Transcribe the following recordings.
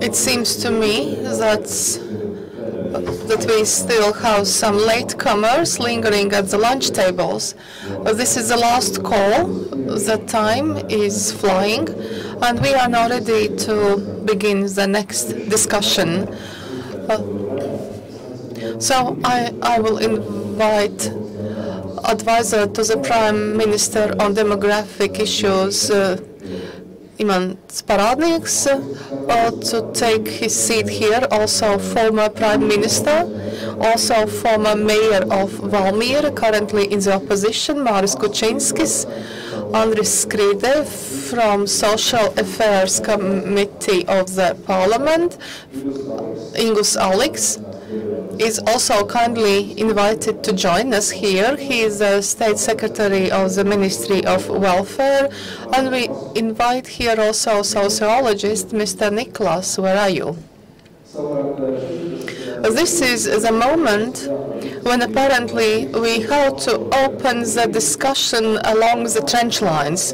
It seems to me that we still have some latecomers lingering at the lunch tables. This is the last call. The time is flying, and we are now ready to begin the next discussion. So I will invite advisor to the Prime Minister on demographic issues, Imants Paradnieks, to take his seat here, also former Prime Minister, also former Mayor of Valmiera, currently in the opposition, Māris Kučinskis, Andris Skride from Social Affairs Committee of the Parliament, Ingus Aliks is also kindly invited to join us here. He is the State Secretary of the Ministry of Welfare, and we invite here also sociologist Mr. Niklas. Where are you? This is the moment when apparently we have to open the discussion along the trench lines.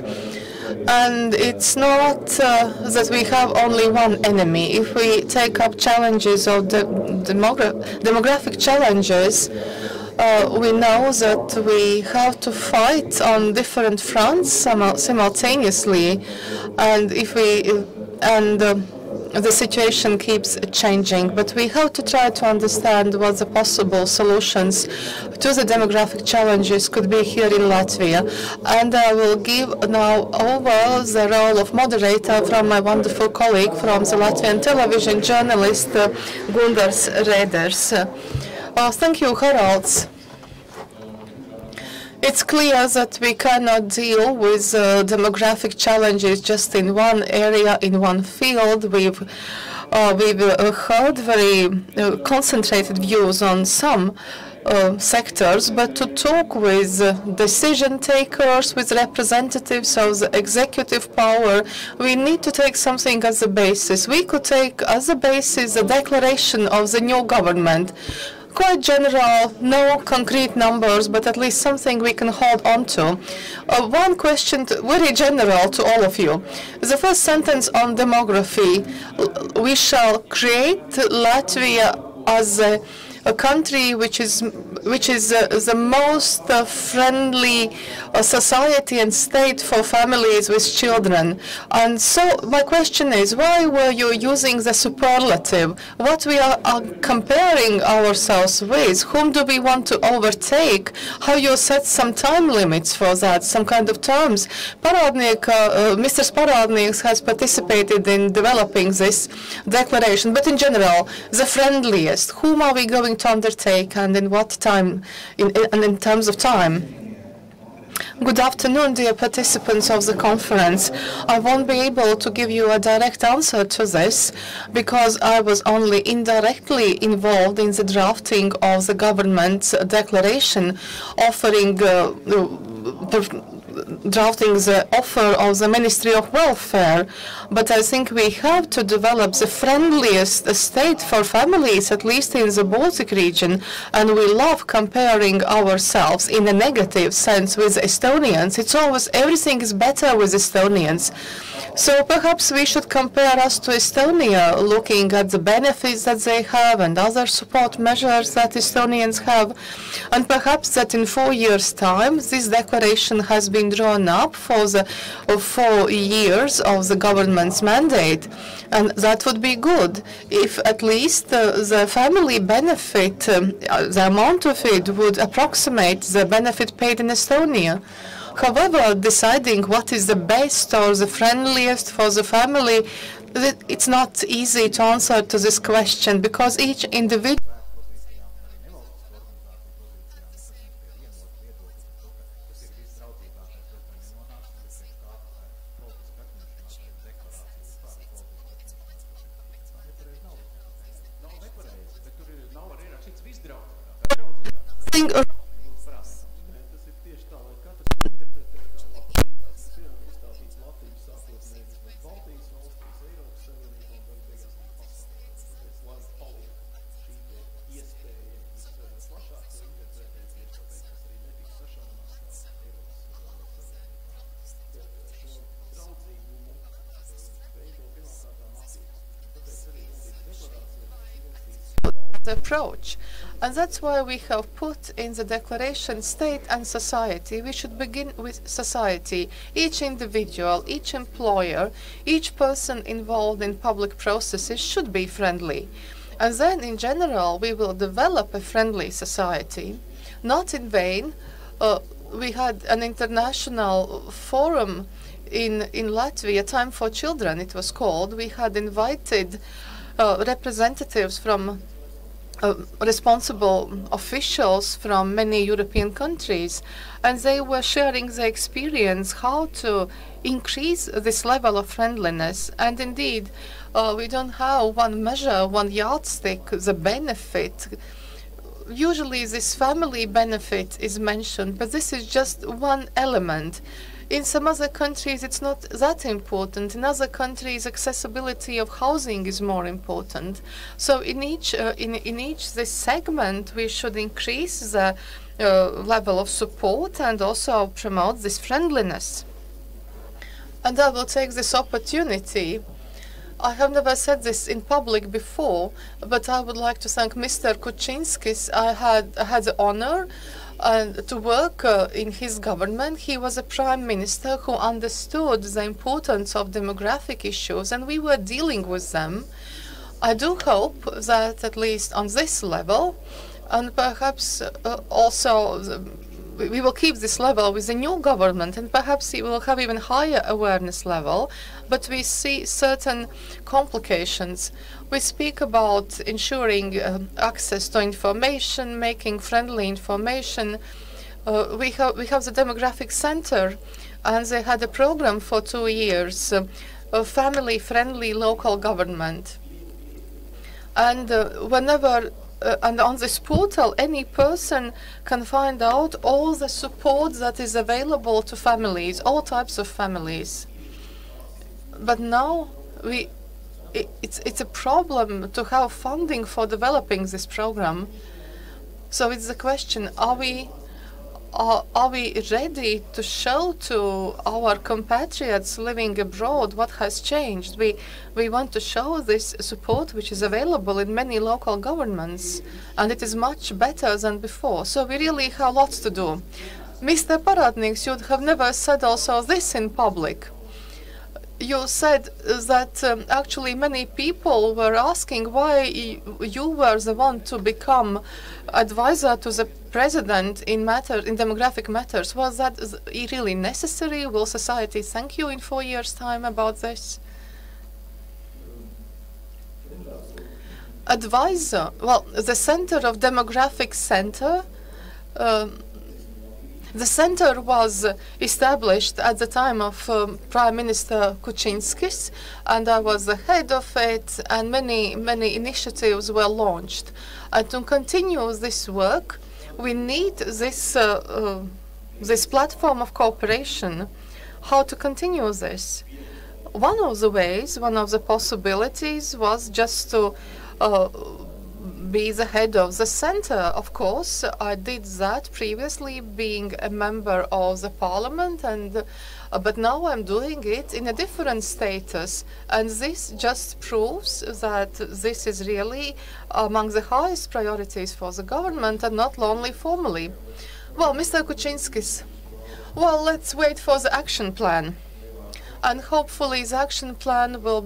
And it's not that we have only one enemy. If we take up challenges of the demographic challenges, we know that we have to fight on different fronts simultaneously, and the situation keeps changing, but we have to try to understand what the possible solutions to the demographic challenges could be here in Latvia. And I will give now over the role of moderator from my wonderful colleague from the Latvian television, journalist Gundars Rēders. Thank you, Haralds. It's clear that we cannot deal with demographic challenges just in one area, in one field. We've heard very concentrated views on some sectors, but to talk with decision takers, with representatives of the executive power, we need to take something as a basis. We could take as a basis the declaration of the new government. Quite general, no concrete numbers, but at least something we can hold on to. One question, very general to all of you. The first sentence on demography: we shall create Latvia as a country which is the most friendly society and state for families with children. And so my question is, why were you using the superlative? What we are comparing ourselves with? Whom do we want to overtake? How you set some time limits for that, some kind of terms? Mr. Paradnieks has participated in developing this declaration, but in general, the friendliest, whom are we going to undertake, and in what time, and in terms of time? Good afternoon, dear participants of the conference. I won't be able to give you a direct answer to this because I was only indirectly involved in the drafting of the government's declaration offering drafting the offer of the Ministry of Welfare. But I think we have to develop the friendliest state for families, at least in the Baltic region, and we love comparing ourselves in a negative sense with Estonians. It's always everything is better with Estonians. So perhaps we should compare us to Estonia, looking at the benefits that they have and other support measures that Estonians have. And perhaps that in 4 years' time, this declaration has been drawn up for the 4 years of the government's mandate. And that would be good if at least the family benefit, the amount of it would approximate the benefit paid in Estonia. However, deciding what is the best or the friendliest for the family, it's not easy to answer to this question because each individual approach. And that's why we have put in the declaration state and society. We should begin with society. Each individual, each employer, each person involved in public processes should be friendly. And then, in general, we will develop a friendly society. Not in vain, we had an international forum in Latvia, Time for Children it was called. We had invited representatives from responsible officials from many European countries, and they were sharing their experience how to increase this level of friendliness. And indeed, we don't have one measure, one yardstick, the benefit. Usually this family benefit is mentioned, but this is just one element. In some other countries, it's not that important. In other countries, accessibility of housing is more important. So in each this segment, we should increase the level of support and also promote this friendliness. And I will take this opportunity. I have never said this in public before, but I would like to thank Mr. Kuczynskis. I had the honor to work in his government. He was a prime minister who understood the importance of demographic issues, and we were dealing with them. I do hope that at least on this level, and perhaps also we will keep this level with the new government, and perhaps it will have even higher awareness level, but we see certain complications. We speak about ensuring access to information, making friendly information. We have the demographic center, and they had a program for 2 years, family-friendly local government. And and on this portal, any person can find out all the support that is available to families, all types of families. But now it's a problem to have funding for developing this program. So it's the question: are we ready to show to our compatriots living abroad what has changed? We want to show this support which is available in many local governments, and it is much better than before. So we really have lots to do. Mr. Paradnieks, you have never said also this in public. You said that actually many people were asking why you were the one to become advisor to the president in demographic matters. Was that really necessary? Will society thank you in 4 years' time about this? Advisor. Well, the Center of Demographic Center. The center was established at the time of Prime Minister Kuczynskis, and I was the head of it, and many initiatives were launched. And to continue this work, we need this platform of cooperation. How to continue this? One of the ways, one of the possibilities was just to be the head of the center. Of course, I did that previously, being a member of the parliament, and but now I'm doing it in a different status, and this just proves that this is really among the highest priorities for the government, and not only formally. Well, Mr. Kuczynskis, well, let's wait for the action plan. And hopefully the action plan will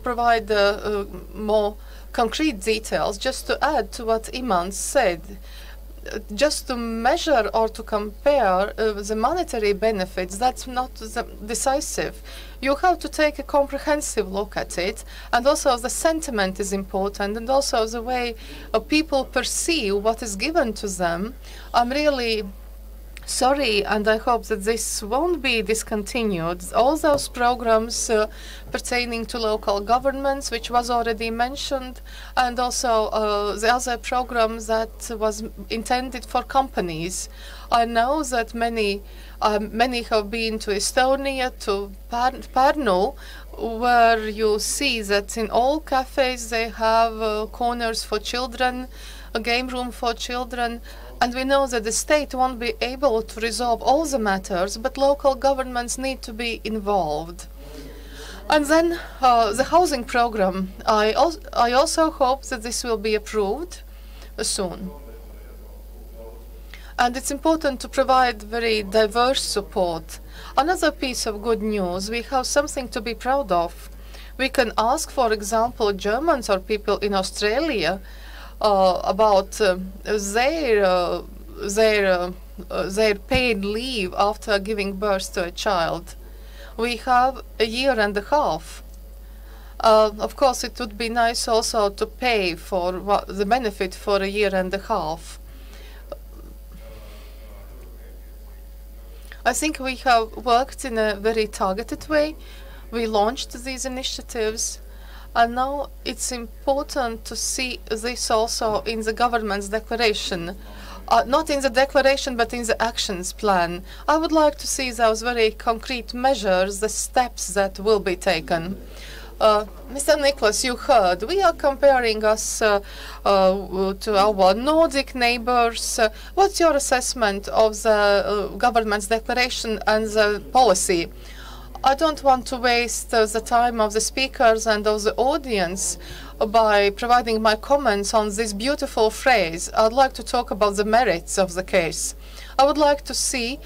provide more concrete details. Just to add to what Iman said, just to measure or to compare the monetary benefits, that's not decisive. You have to take a comprehensive look at it, and also the sentiment is important, and also the way people perceive what is given to them. I'm really sorry, and I hope that this won't be discontinued. All those programs pertaining to local governments, which was already mentioned, and also the other program that was intended for companies. I know that many have been to Estonia, to Pärnu, where you see that in all cafes they have corners for children, a game room for children. And we know that the state won't be able to resolve all the matters, but local governments need to be involved. And then the housing program. I also hope that this will be approved soon. And it's important to provide very diverse support. Another piece of good news, we have something to be proud of. We can ask, for example, Germans or people in Australia about their paid leave after giving birth to a child. We have a year and a half. Of course, it would be nice also to pay for the benefit for a year and a half. I think we have worked in a very targeted way. We launched these initiatives, and now it's important to see this also in the government's declaration. Not in the declaration, but in the actions plan. I would like to see those very concrete measures, the steps that will be taken. Mr. Nicholas, you heard, we are comparing us to our Nordic neighbors. What's your assessment of the government's declaration and the policy? I don't want to waste the time of the speakers and of the audience by providing my comments on this beautiful phrase. I'd like to talk about the merits of the case. I would like to see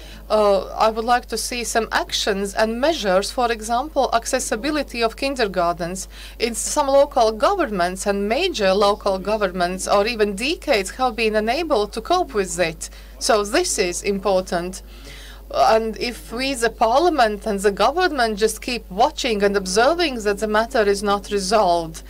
some actions and measures, for example, accessibility of kindergartens. In some local governments and major local governments, or even decades, have been unable to cope with it. So this is important. And if we, the parliament and the government, just keep watching and observing that the matter is not resolved.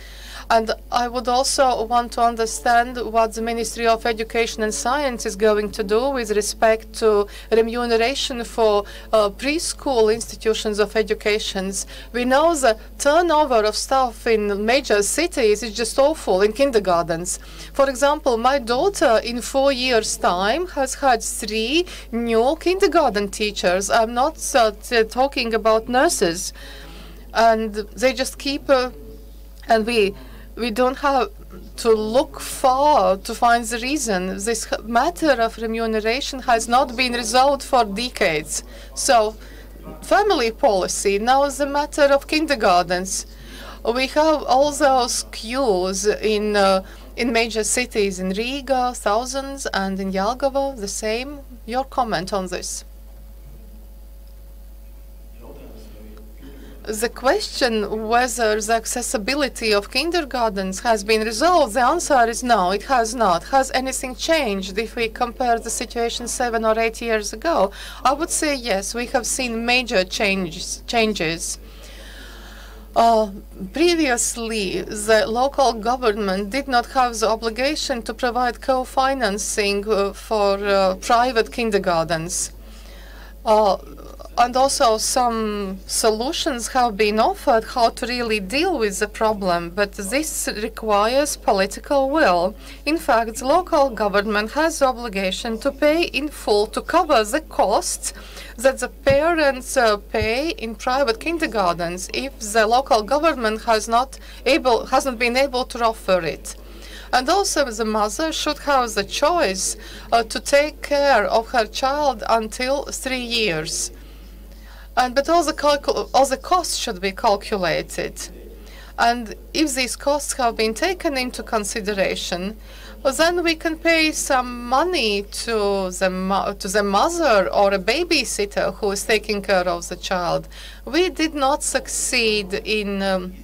And I would also want to understand what the Ministry of Education and Science is going to do with respect to remuneration for preschool institutions of education. We know the turnover of staff in major cities is just awful in kindergartens. For example, my daughter in 4 years' time has had 3 new kindergarten teachers. I'm not talking about nurses. And they just keep, and we don't have to look far to find the reason. This matter of remuneration has not been resolved for decades. So, family policy, now is the matter of kindergartens. We have all those queues in major cities, in Riga, thousands, and in Jelgava, the same. Your comment on this? The question whether the accessibility of kindergartens has been resolved, the answer is no, it has not. Has anything changed if we compare the situation 7 or 8 years ago? I would say yes, we have seen major changes. Previously, the local government did not have the obligation to provide co-financing for private kindergartens. And also some solutions have been offered how to really deal with the problem, but this requires political will. In fact, the local government has the obligation to pay in full to cover the costs that the parents pay in private kindergartens if the local government has not been able to offer it. And also the mother should have the choice to take care of her child until 3 years. But all the costs should be calculated. And if these costs have been taken into consideration, well, then we can pay some money to the mother or a babysitter who is taking care of the child. We did not succeed in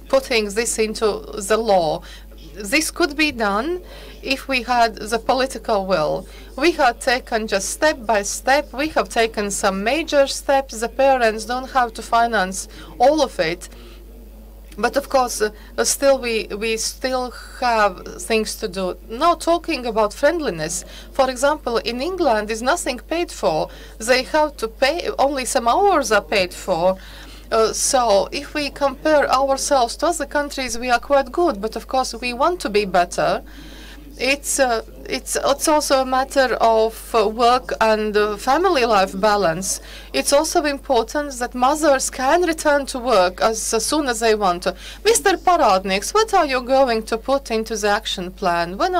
putting this into the law. This could be done if we had the political will. We have taken just step by step. We have taken some major steps. The parents don't have to finance all of it. But of course, we still have things to do. Now, talking about friendliness, for example, in England is nothing paid for. They have to pay, only some hours are paid for. So if we compare ourselves to other countries, we are quite good. But of course, we want to be better. It's also a matter of work and family life balance. It's also important that mothers can return to work as soon as they want to. Mr. Paradniks, what are you going to put into the action plan? When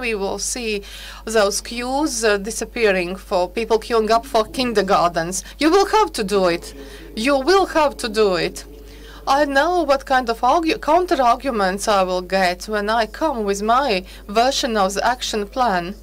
we will see those queues disappearing for people queuing up for kindergartens? You will have to do it. You will have to do it. I know what kind of counter-arguments I will get when I come with my version of the action plan.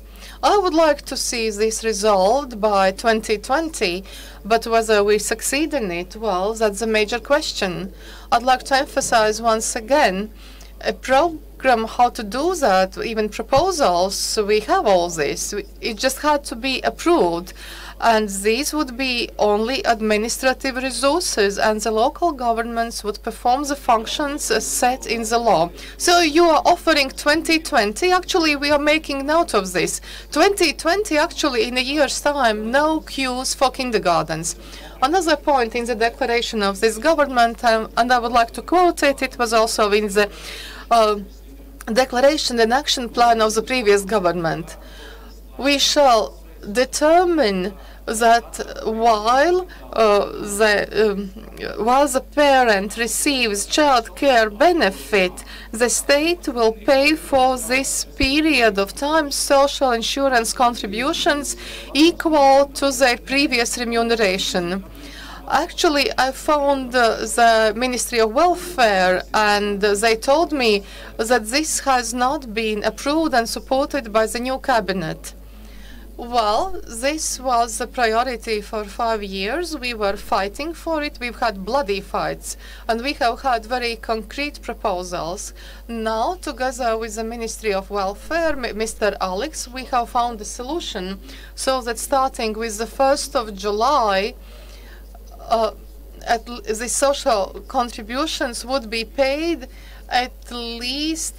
I would like to see this resolved by 2020, but whether we succeed in it, well, that's a major question. I'd like to emphasize once again, a program how to do that, even proposals, we have all this. It just had to be approved. And these would be only administrative resources, and the local governments would perform the functions set in the law. So you are offering 2020. Actually, we are making note of this. 2020, actually, in a year's time, no queues for kindergartens. Another point in the declaration of this government, and I would like to quote it, it was also in the declaration and action plan of the previous government. We shall determine that while the parent receives child care benefit, the state will pay for this period of time social insurance contributions equal to their previous remuneration. Actually, I found the Ministry of Welfare, and they told me that this has not been approved and supported by the new cabinet. Well, this was a priority for 5 years. We were fighting for it. We've had bloody fights, and we have had very concrete proposals. Now, together with the Ministry of Welfare, Mr. Alex, we have found a solution so that starting with the 1st of July, the social contributions would be paid at least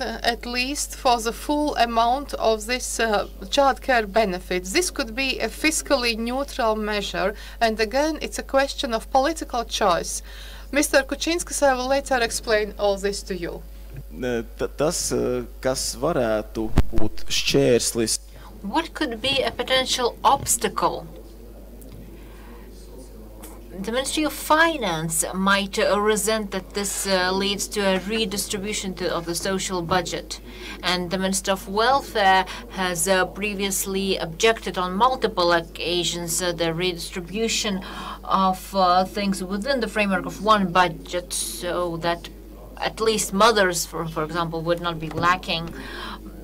for the full amount of this child care benefits. This could be a fiscally neutral measure, and again, it's a question of political choice. Mr. Kučinskis, I will later explain all this to you. Tas, kas varētu būt šķērslis. What could be a potential obstacle? The Ministry of Finance might resent that this leads to a redistribution of the social budget. And the Minister of Welfare has previously objected on multiple occasions the redistribution of things within the framework of one budget, so that at least mothers, for example, would not be lacking.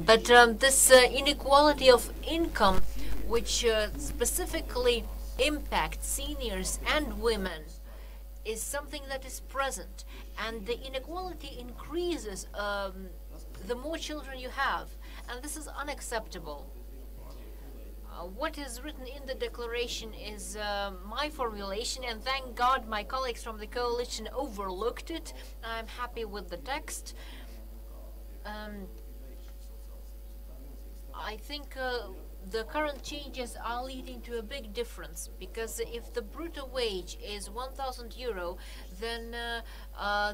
But this inequality of income, which specifically impact seniors and women, is something that is present, and the inequality increases the more children you have, and this is unacceptable. What is written in the declaration is my formulation, and thank God my colleagues from the coalition overlooked it. I'm happy with the text. I think the current changes are leading to a big difference, because if the brutto wage is 1,000 euro, then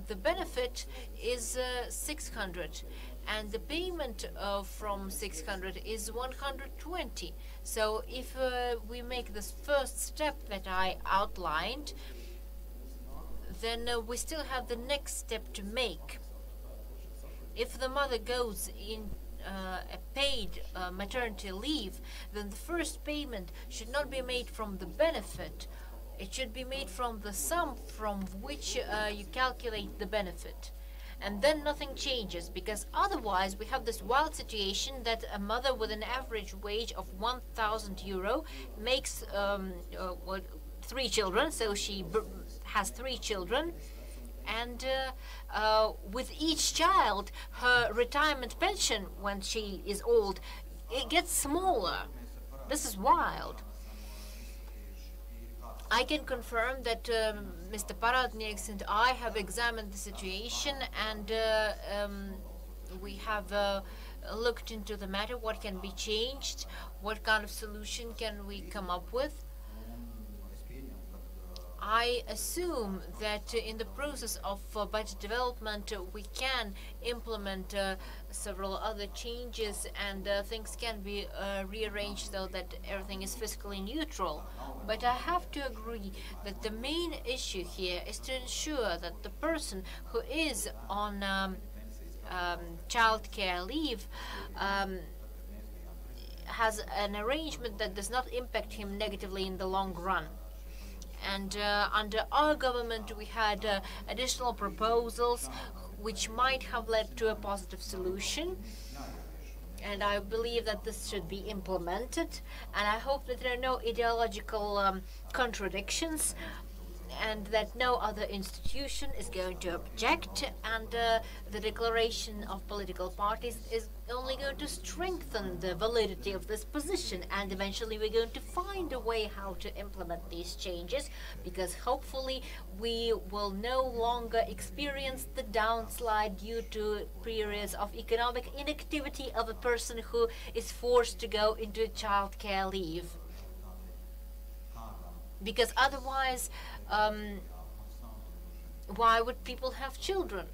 the benefit is 600, and the payment from 600 is 120. So if we make this first step that I outlined, then we still have the next step to make. If the mother goes in a paid maternity leave, then the first payment should not be made from the benefit. It should be made from the sum from which you calculate the benefit. And then nothing changes, because otherwise we have this wild situation that a mother with an average wage of 1,000 euro makes 3 children, so she has 3 children. And with each child, her retirement pension, when she is old, it gets smaller. This is wild. I can confirm that Mr. Paradnieks and I have examined the situation, and we have looked into the matter, what can be changed, what kind of solution can we come up with. I assume that in the process of budget development we can implement several other changes, and things can be rearranged so that everything is fiscally neutral. But I have to agree that the main issue here is to ensure that the person who is on child care leave has an arrangement that does not impact him negatively in the long run. And under our government, we had additional proposals which might have led to a positive solution. And I believe that this should be implemented. And I hope that there are no ideological contradictions, and that no other institution is going to object, and the declaration of political parties is only going to strengthen the validity of this position, and eventually we're going to find a way how to implement these changes, because hopefully we will no longer experience the downslide due to periods of economic inactivity of a person who is forced to go into childcare leave. Because otherwise, why would people have children?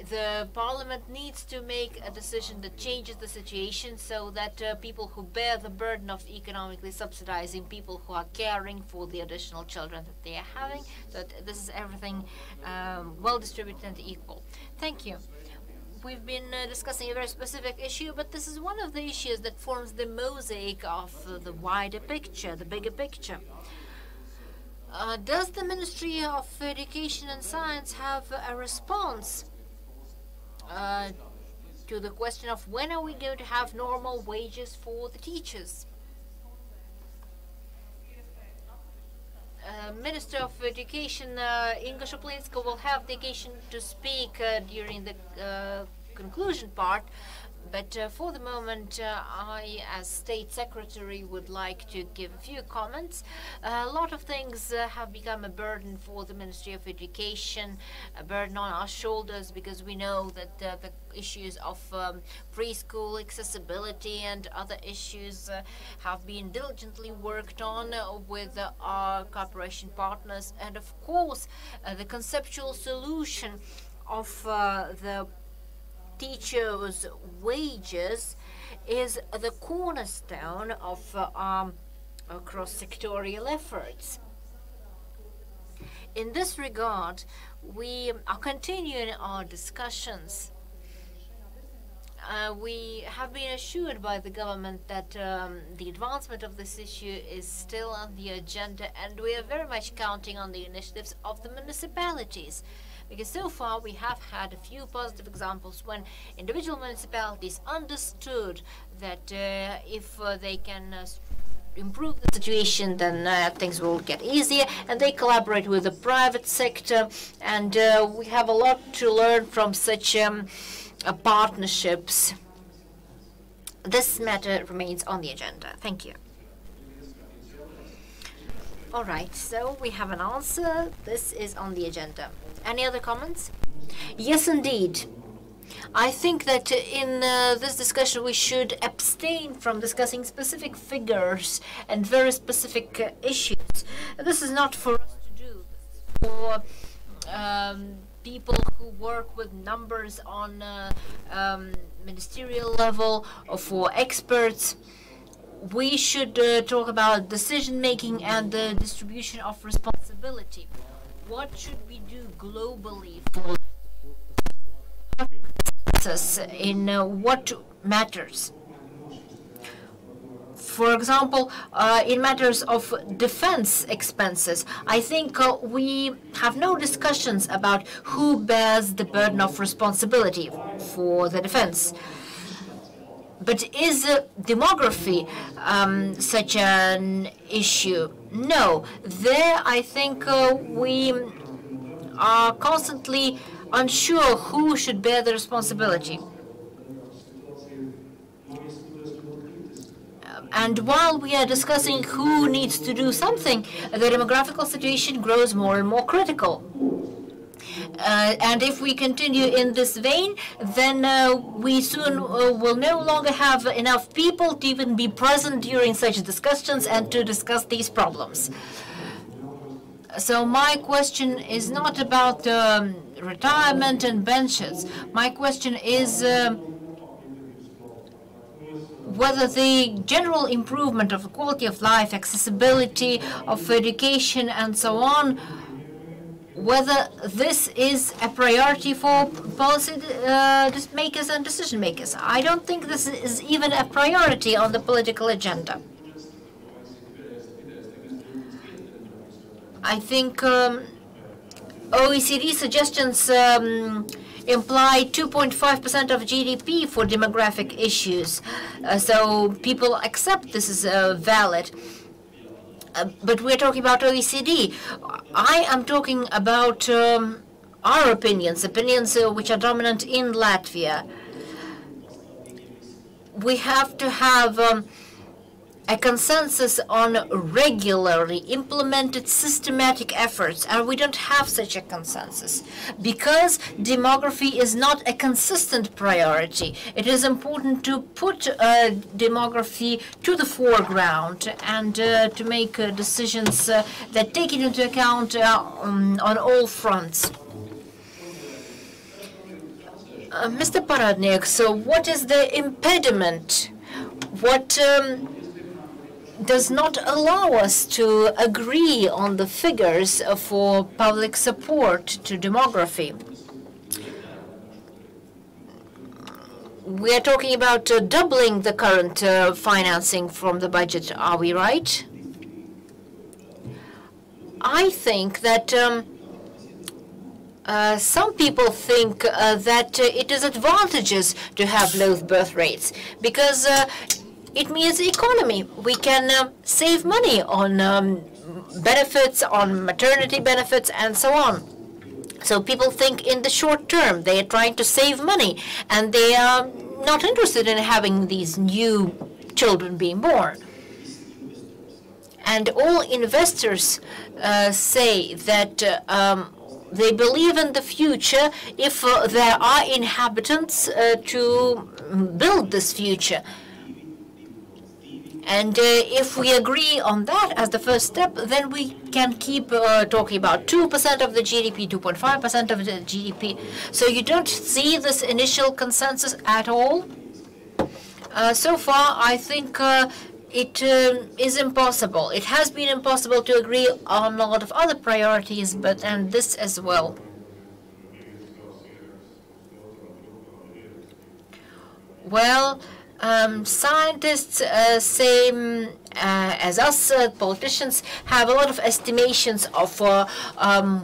The parliament needs to make a decision that changes the situation, so that people who bear the burden of economically subsidizing people who are caring for the additional children that they are having, that this is everything well distributed and equal. Thank you. We've been discussing a very specific issue, but this is one of the issues that forms the mosaic of the wider picture, the bigger picture. Does the Ministry of Education and Science have a response to the question of when are we going to have normal wages for the teachers? Minister of Education Inga Shuplinska will have the occasion to speak during the conclusion part, but for the moment I, as State Secretary, would like to give a few comments. A lot of things have become a burden for the Ministry of Education, a burden on our shoulders, because we know that the issues of preschool accessibility and other issues have been diligently worked on with our cooperation partners, and of course the conceptual solution of the teachers' wages is the cornerstone of our cross-sectorial efforts. In this regard, we are continuing our discussions. We have been assured by the government that the advancement of this issue is still on the agenda, and we are very much counting on the initiatives of the municipalities. Because so far we have had a few positive examples when individual municipalities understood that if they can improve the situation, then things will get easier, and they collaborate with the private sector, and we have a lot to learn from such partnerships. This matter remains on the agenda. Thank you. All right, so we have an answer. This is on the agenda. Any other comments? Yes, indeed. I think that in this discussion we should abstain from discussing specific figures and very specific issues. This is not for us to do. This is for people who work with numbers on ministerial level, or for experts. We should talk about decision-making and the distribution of responsibility. What should we do globally for in what matters? For example, in matters of defense expenses, I think we have no discussions about who bears the burden of responsibility for the defense. But is demography such an issue? No. There, I think we are constantly unsure who should bear the responsibility. And while we are discussing who needs to do something, the demographical situation grows more and more critical. And if we continue in this vein, then we soon will no longer have enough people to even be present during such discussions and to discuss these problems. So my question is not about retirement and benches. My question is whether the general improvement of the quality of life, accessibility of education, and so on, whether this is a priority for policy makers and decision makers. I don't think this is even a priority on the political agenda. I think OECD suggestions imply 2.5% of GDP for demographic issues. So people accept this is valid. But we're talking about OECD. I am talking about our opinions which are dominant in Latvia. We have to have a consensus on regularly implemented systematic efforts, and we don't have such a consensus because demography is not a consistent priority. It is important to put demography to the foreground and to make decisions that take it into account on all fronts. Mr. Paradnik, so what is the impediment? What does not allow us to agree on the figures for public support to demography? We are talking about doubling the current financing from the budget, are we right? I think that some people think that it is advantageous to have low birth rates because it means economy. We can save money on benefits, on maternity benefits, and so on. So people think in the short term they are trying to save money, and they are not interested in having these new children being born. And all investors say that they believe in the future if there are inhabitants to build this future. And if we agree on that as the first step, then we can keep talking about 2% of the GDP, 2.5% of the GDP. So you don't see this initial consensus at all? So far, I think it is impossible. It has been impossible to agree on a lot of other priorities, and this as well. Well, scientists, same as us, politicians, have a lot of estimations of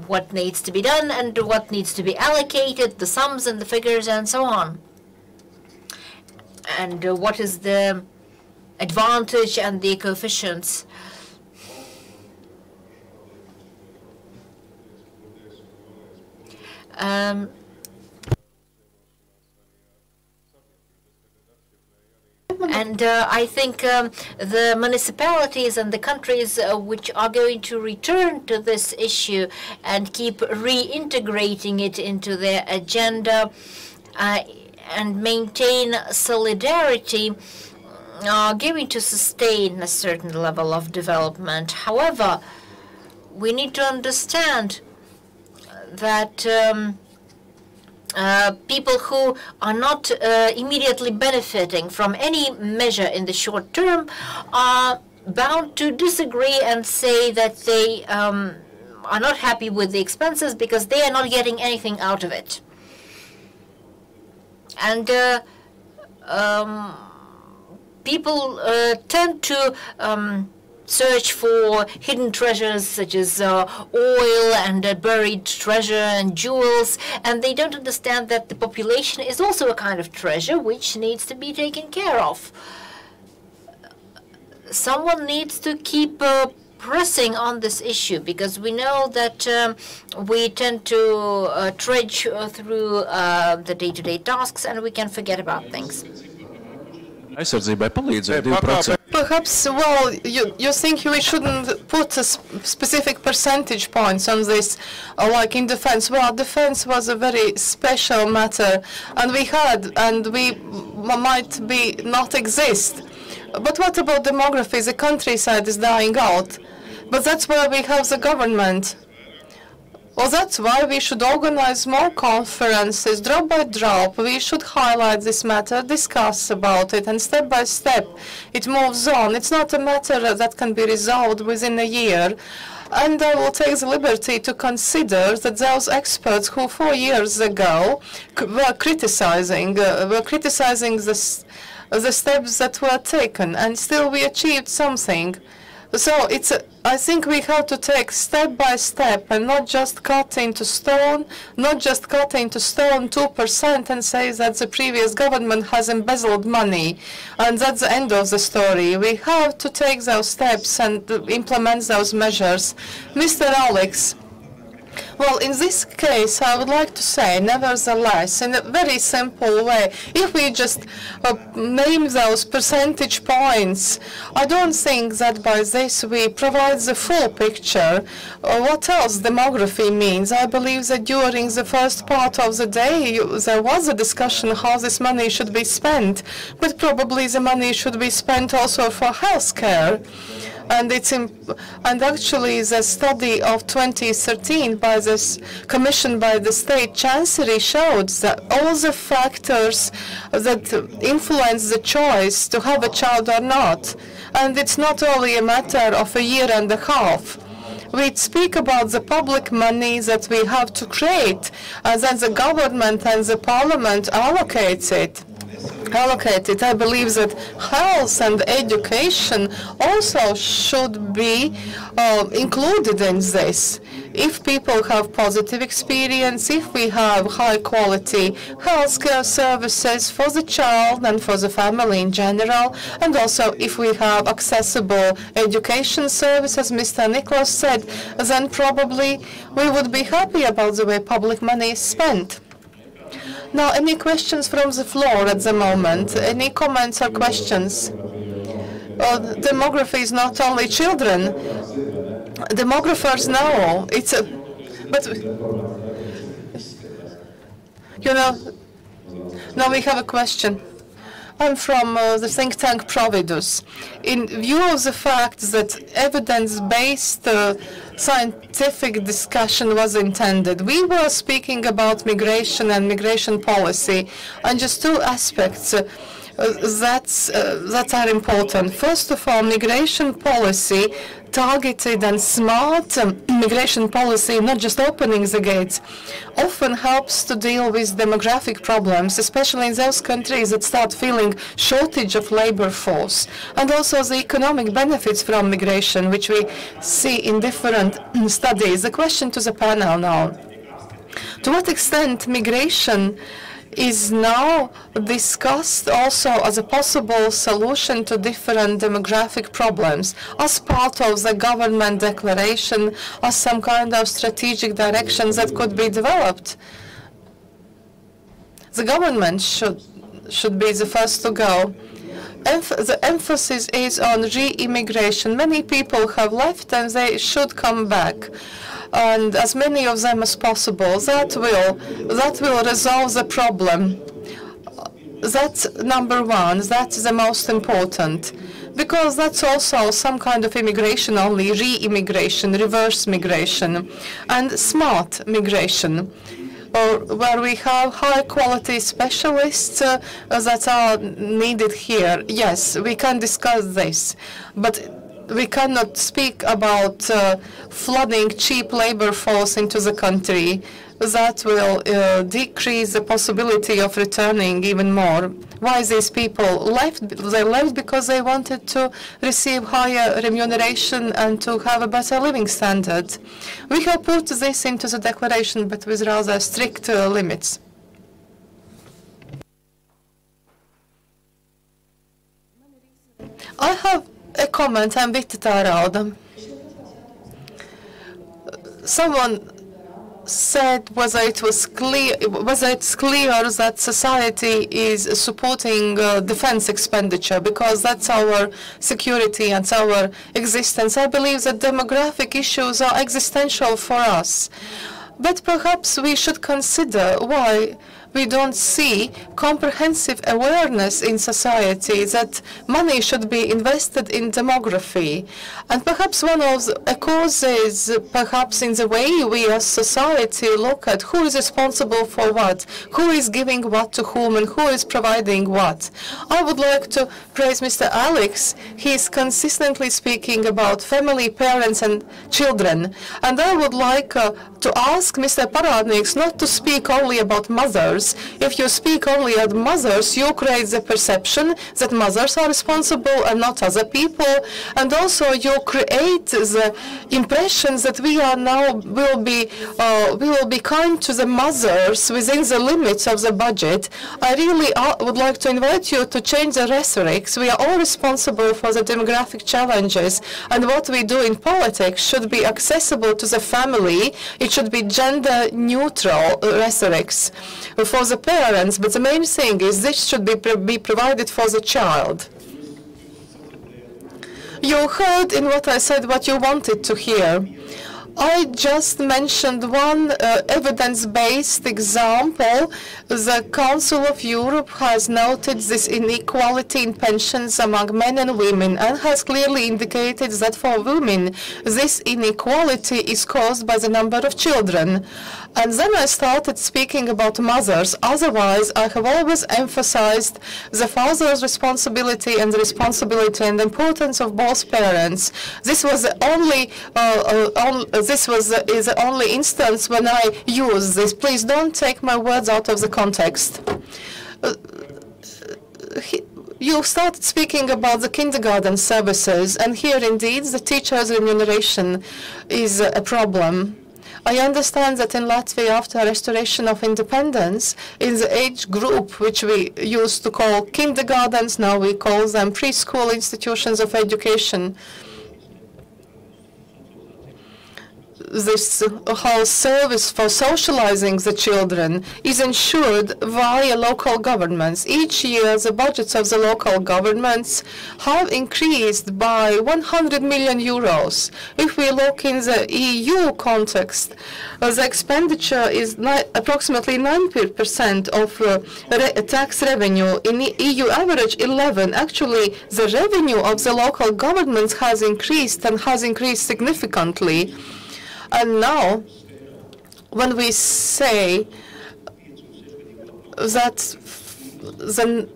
what needs to be done and what needs to be allocated, the sums and the figures and so on. And what is the advantage and the coefficients. And I think the municipalities and the countries which are going to return to this issue and keep reintegrating it into their agenda and maintain solidarity are going to sustain a certain level of development. However, we need to understand that people who are not immediately benefiting from any measure in the short term are bound to disagree and say that they are not happy with the expenses because they are not getting anything out of it. And people tend to search for hidden treasures such as oil and buried treasure and jewels, and they don't understand that the population is also a kind of treasure which needs to be taken care of. Someone needs to keep pressing on this issue because we know that we tend to trudge through the day-to-day tasks and we can forget about things. Perhaps, well, you think we shouldn't put a specific percentage points on this, like in defense. Well, defense was a very special matter, and we might be not exist. But what about demography? The countryside is dying out. But that's where we have the government. Well, that's why we should organize more conferences, drop by drop. We should highlight this matter, discuss about it, and step by step it moves on. It's not a matter that can be resolved within a year. And I will take the liberty to consider that those experts who 4 years ago were criticizing the steps that were taken, and still we achieved something. So it's I think we have to take step by step and not just cut into stone 2% and say that the previous government has embezzled money and that's the end of the story. We have to take those steps and implement those measures. Mr. Alex, well, in this case, I would like to say, nevertheless, in a very simple way, if we just name those percentage points, I don't think that by this we provide the full picture. What else demography means? I believe that during the first part of the day, there was a discussion how this money should be spent, but probably the money should be spent also for health care. And actually, the study of 2013 by this commissioned by the state chancery showed that all the factors that influence the choice to have a child or not. And it's not only a matter of a year and a half. We speak about the public money that we have to create, and then the government and the parliament allocates it. I believe that health and education also should be included in this. If people have positive experience, if we have high-quality healthcare services for the child and for the family in general, and also if we have accessible education services, Mr. Niklas said, then probably we would be happy about the way public money is spent. Now, any questions from the floor at the moment? Any comments or questions? Demography is not only children. Demographers know but now we have a question. I'm from the think tank Providus. In view of the fact that evidence-based scientific discussion was intended, we were speaking about migration and migration policy, and just two aspects that are important. First of all, migration policy, targeted and smart migration policy, not just opening the gates, often helps to deal with demographic problems, especially in those countries that start feeling shortage of labor force, and also the economic benefits from migration, which we see in different studies. The question to the panel now: to what extent migration is now discussed also as a possible solution to different demographic problems, as part of the government declaration, as some kind of strategic directions that could be developed? The government should be the first to go. The emphasis is on re-immigration. Many people have left and they should come back, and as many of them as possible. That will resolve the problem. That's number one. That's the most important, because that's also some kind of immigration, only re-immigration, reverse migration, and smart migration, or where we have high-quality specialists that are needed here. Yes, we can discuss this, but we cannot speak about flooding cheap labor force into the country. That will decrease the possibility of returning even more. Why these people left? They left because they wanted to receive higher remuneration and to have a better living standard. We have put this into the declaration, but with rather strict limits. I have a comment. I'm Vitta Rauda. Someone said whether it's clear that society is supporting defense expenditure, because that's our security and our existence. I believe that demographic issues are existential for us. But perhaps we should consider why we don't see comprehensive awareness in society that money should be invested in demography. And perhaps one of the causes, perhaps in the way we as society look at who is responsible for what, who is giving what to whom, and who is providing what. I would like to praise Mr. Alex. He is consistently speaking about family, parents, and children. And I would like to ask Mr. Paradnieks not to speak only about mothers, mothers. If you speak only at mothers, you create the perception that mothers are responsible and not other people, and also you create the impression that we will be kind to the mothers within the limits of the budget. I really would like to invite you to change the rhetoric. We are all responsible for the demographic challenges, and what we do in politics should be accessible to the family. It should be gender-neutral rhetorics for the parents, but the main thing is this should be provided for the child. You heard in what I said what you wanted to hear. I just mentioned one evidence-based example. The Council of Europe has noted this inequality in pensions among men and women and has clearly indicated that for women, this inequality is caused by the number of children. And then I started speaking about mothers. Otherwise, I have always emphasized the father's responsibility and the responsibility and the importance of both parents. This was the only is the only instance when I use this. Please don't take my words out of the context. You started speaking about the kindergarten services, and here indeed the teacher's remuneration is a problem. I understand that in Latvia, after restoration of independence, in the age group which we used to call kindergartens, now we call them preschool institutions of education, this whole service for socializing the children is ensured via local governments. Each year, the budgets of the local governments have increased by 100 million euros. If we look in the EU context, the expenditure is approximately 90% of tax revenue. In the EU average, 11. Actually, the revenue of the local governments has increased and has increased significantly. And now, when we say that the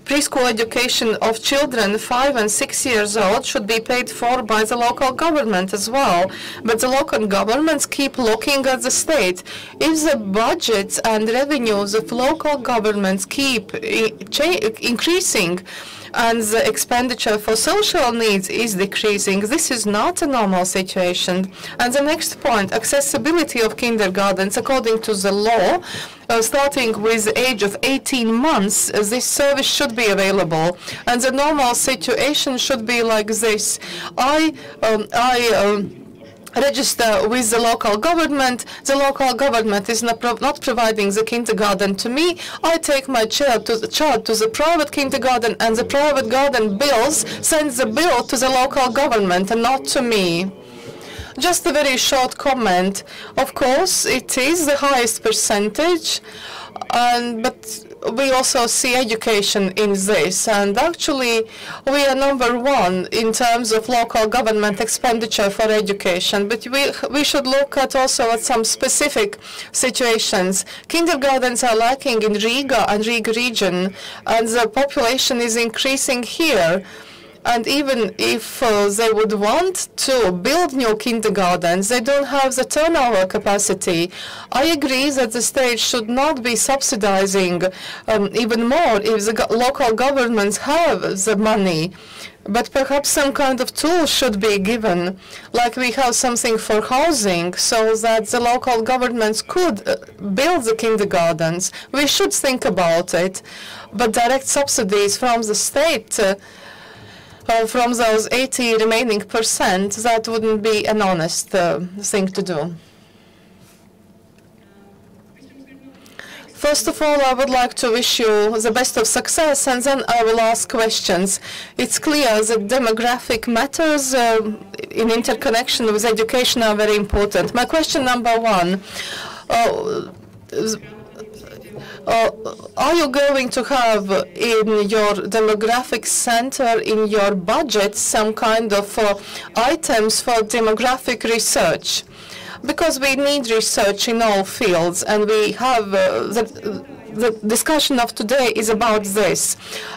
preschool education of children 5 and 6 years old should be paid for by the local government as well. But the local governments keep looking at the state. If the budgets and revenues of local governments keep increasing, and the expenditure for social needs is decreasing, this is not a normal situation. And the next point, accessibility of kindergartens. According to the law, starting with the age of 18 months, this service should be available. And the normal situation should be like this. I register with the local government. The local government is not providing the kindergarten to me. I take my child to the private kindergarten, and the private garden bills sends the bill to the local government and not to me. Just a very short comment. Of course, it is the highest percentage, but we also see education in this, and actually we are #1 in terms of local government expenditure for education, but we should look at also at some specific situations. Kindergartens are lacking in Riga and Riga region, and the population is increasing here. And even if they would want to build new kindergartens, they don't have the turnover capacity. I agree that the state should not be subsidizing even more if the local governments have the money. But perhaps some kind of tool should be given, like we have something for housing, so that the local governments could build the kindergartens. We should think about it. But direct subsidies from the state, from those 80 remaining %, that wouldn't be an honest thing to do. First of all, I would like to wish you the best of success, and then I will ask questions. It's clear that demographic matters in interconnection with education are very important. My question #1, are you going to have in your demographic center, in your budget, some kind of items for demographic research? Because we need research in all fields, and we have the discussion of today is about this.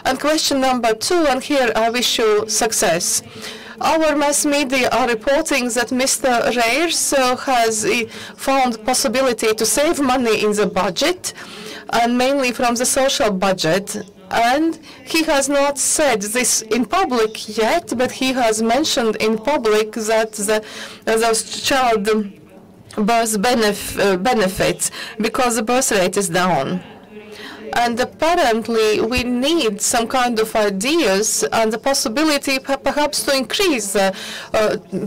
And question #2, and here I wish you success. Our mass media are reporting that Mr. Reyers has found possibility to save money in the budget, and mainly from the social budget. And he has not said this in public yet, but he has mentioned in public that those child birth benefits, because the birth rate is down. And apparently we need some kind of ideas and the possibility perhaps to increase the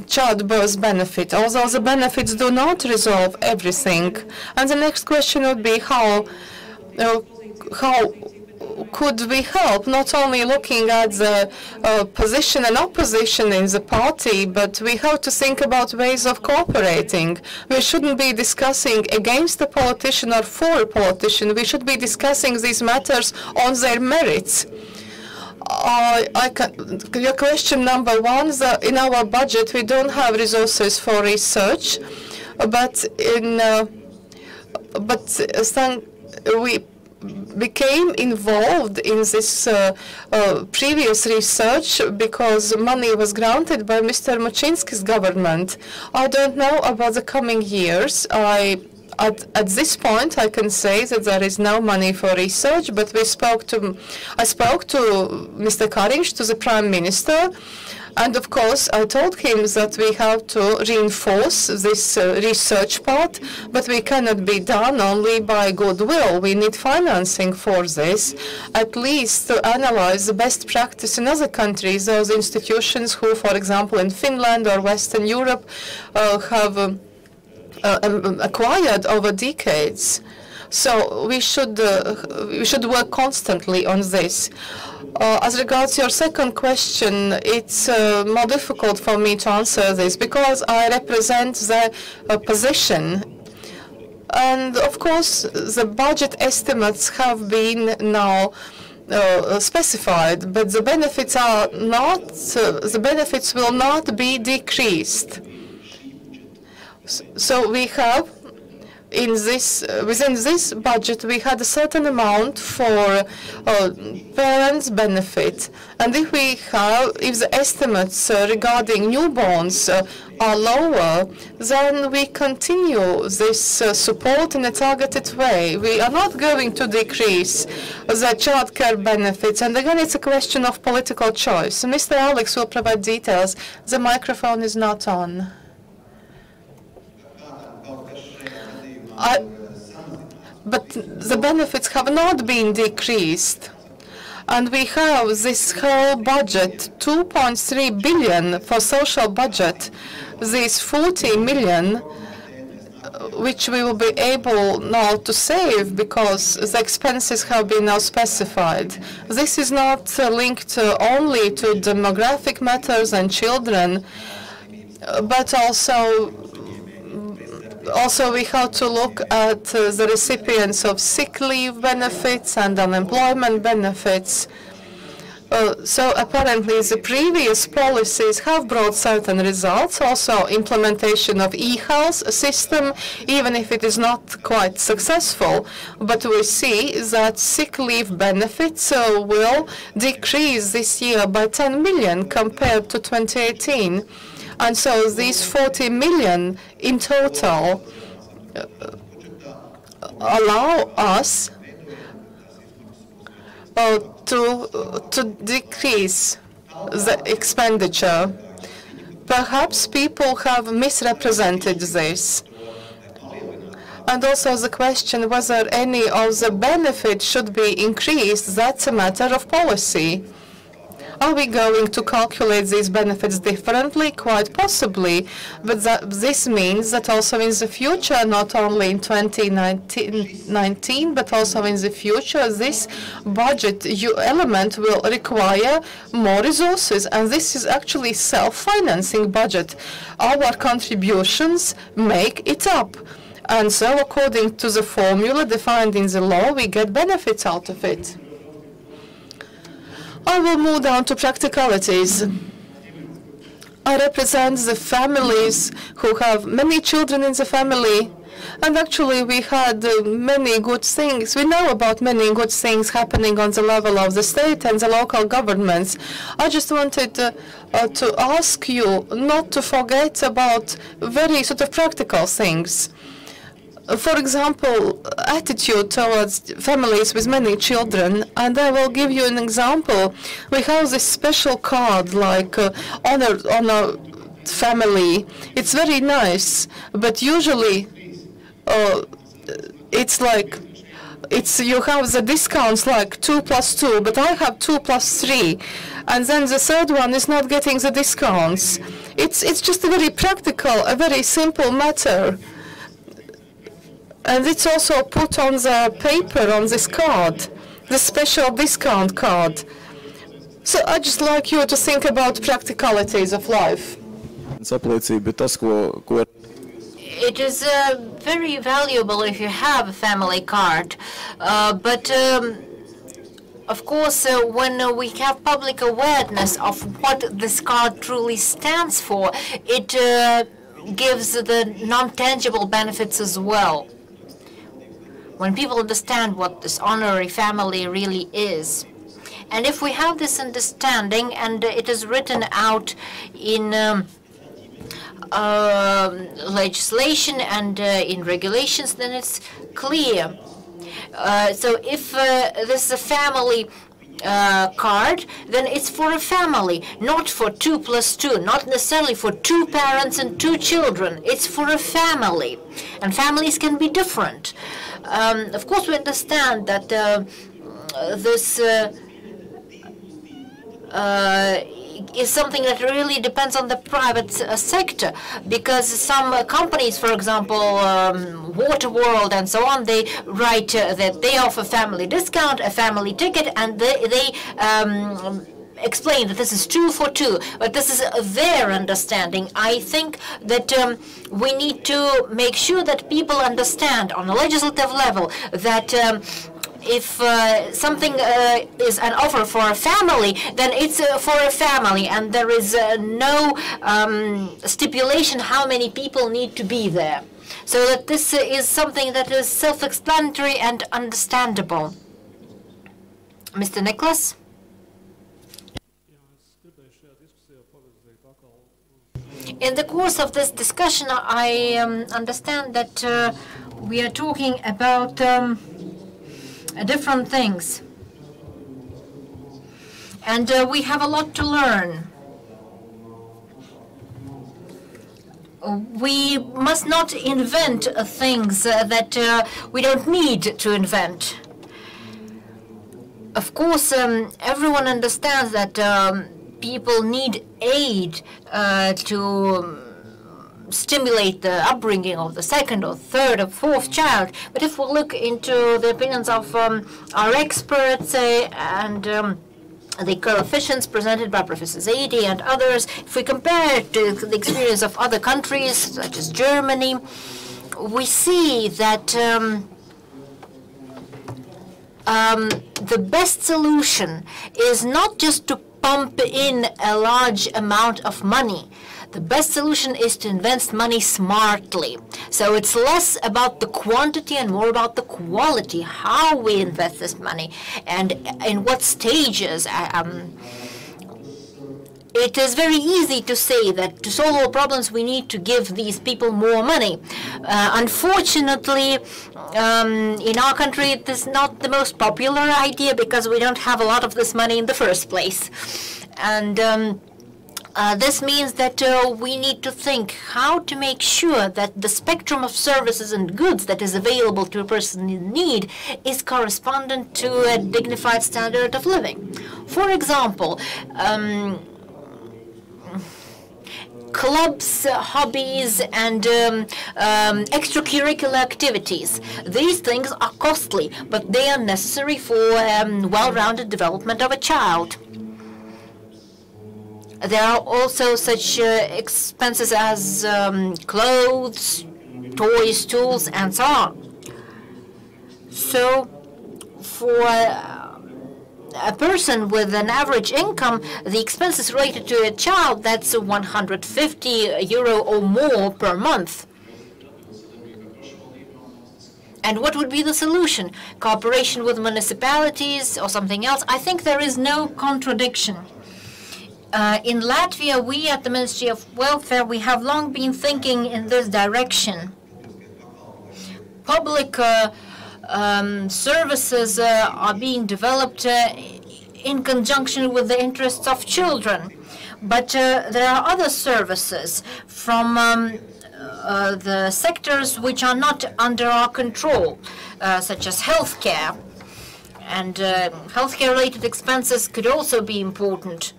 childbirth benefit, although the benefits do not resolve everything. And the next question would be how could we help, not only looking at the position and opposition in the party, but we have to think about ways of cooperating. We shouldn't be discussing against a politician or for a politician. We should be discussing these matters on their merits. Your question number one, in our budget we don't have resources for research, but we became involved in this previous research because money was granted by Mr. Muchinsky's government. I don't know about the coming years. At this point, I can say that there is no money for research, but I spoke to Mr. Kariņš, to the Prime Minister, and of course, I told him that we have to reinforce this research part, but we cannot be done only by goodwill. We need financing for this, at least to analyze the best practice in other countries, those institutions who, for example, in Finland or Western Europe, have acquired over decades. So we should work constantly on this. As regards your second question, it's more difficult for me to answer this because I represent the position. And of course, the budget estimates have been now specified, but the benefits are not. The benefits will not be decreased. So we have. Within this budget, we had a certain amount for parents' benefit, and if the estimates regarding newborns are lower, then we continue this support in a targeted way. We are not going to decrease the childcare benefits, and again, it's a question of political choice. Mr. Alex will provide details. The microphone is not on. But the benefits have not been decreased. And we have this whole budget, 2.3 billion for social budget, this 40 million, which we will be able now to save because the expenses have been now specified. This is not linked only to demographic matters and children, but also we have to look at the recipients of sick leave benefits and unemployment benefits. So apparently the previous policies have brought certain results, also implementation of e-health system, even if it is not quite successful. But we see that sick leave benefits will decrease this year by 10 million compared to 2018. And so these 40 million in total allow us to decrease the expenditure. Perhaps people have misrepresented this. And also the question whether any of the benefits should be increased, that's a matter of policy. Are we going to calculate these benefits differently? Quite possibly, but this means that also in the future, not only in 2019, but also in the future, this budget element will require more resources, and this is actually self-financing budget. Our contributions make it up, and so according to the formula defined in the law, we get benefits out of it. I will move down to practicalities. I represent the families who have many children in the family, And actually, we had many good things. We know about many good things happening on the level of the state and the local governments. I just wanted to ask you not to forget about very sort of practical things. For example, attitude towards families with many children, and I will give you an example. We have this special card like honor family. It's very nice, but usually it's like you have the discounts like 2 + 2, but I have 2 + 3, and then the third one is not getting the discounts. It's just a very practical, a very simple matter. And it's also put on the paper on this card, the special discount card. So I just like you to think about practicalities of life. It is very valuable if you have a family card, but of course, when we have public awareness of what this card truly stands for, it gives the non-tangible benefits as well. When people understand what this honorary family really is. And if we have this understanding and it is written out in legislation and in regulations, then it's clear. So if this is a family card, then it's for a family, not for 2 + 2, not necessarily for 2 parents and 2 children. It's for a family, and families can be different. Of course, we understand that this is something that really depends on the private sector, because some companies, for example, Water World and so on, they write that they offer family discount, a family ticket, and they explain that this is 2 for 2, but this is their understanding. I think that we need to make sure that people understand on a legislative level that if something is an offer for a family, then it's for a family, and there is no stipulation how many people need to be there. So that this is something that is self-explanatory and understandable. Mr. Nicholas? In the course of this discussion, I understand that we are talking about different things. And we have a lot to learn. We must not invent things that we don't need to invent. Of course, everyone understands that people need aid to stimulate the upbringing of the second or third or fourth child. But if we look into the opinions of our experts and the coefficients presented by Professor Zaidi and others, if we compare it to the experience of other countries, such as Germany, we see that the best solution is not just to pump in a large amount of money. The best solution is to invest money smartly. So it's less about the quantity and more about the quality, how we invest this money and in what stages. It is very easy to say that to solve all problems we need to give these people more money. Unfortunately, in our country it is not the most popular idea because we don't have a lot of this money in the first place. And this means that we need to think how to make sure that the spectrum of services and goods that is available to a person in need is correspondent to a dignified standard of living. For example, clubs, hobbies, and extracurricular activities. These things are costly, but they are necessary for well-rounded development of a child. There are also such expenses as clothes, toys, tools, and so on. So for a person with an average income, the expenses related to a child, that's 150 euro or more per month. And what would be the solution? Cooperation with municipalities or something else? I think there is no contradiction. In Latvia, we at the Ministry of Welfare, we have long been thinking in this direction. Public services are being developed in conjunction with the interests of children. But there are other services from the sectors which are not under our control, such as healthcare. And healthcare-related expenses could also be important,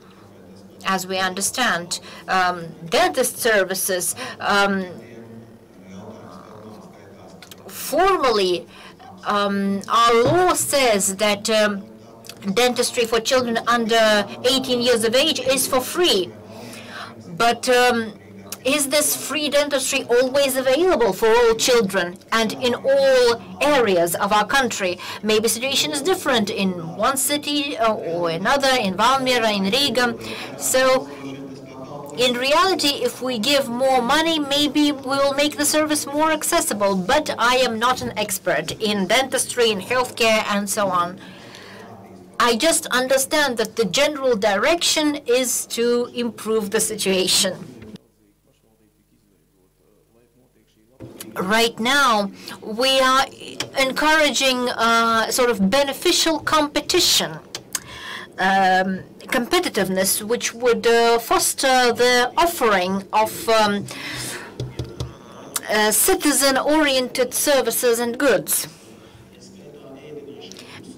as we understand. Dentist services, formally, our law says that dentistry for children under 18 years of age is for free. But is this free dentistry always available for all children and in all areas of our country? Maybe the situation is different in one city or another, in Valmiera, in Riga. So in reality, if we give more money, maybe we'll make the service more accessible. But I am not an expert in dentistry, in healthcare, and so on. I just understand that the general direction is to improve the situation. Right now, we are encouraging sort of beneficial competition, competitiveness, which would foster the offering of citizen-oriented services and goods.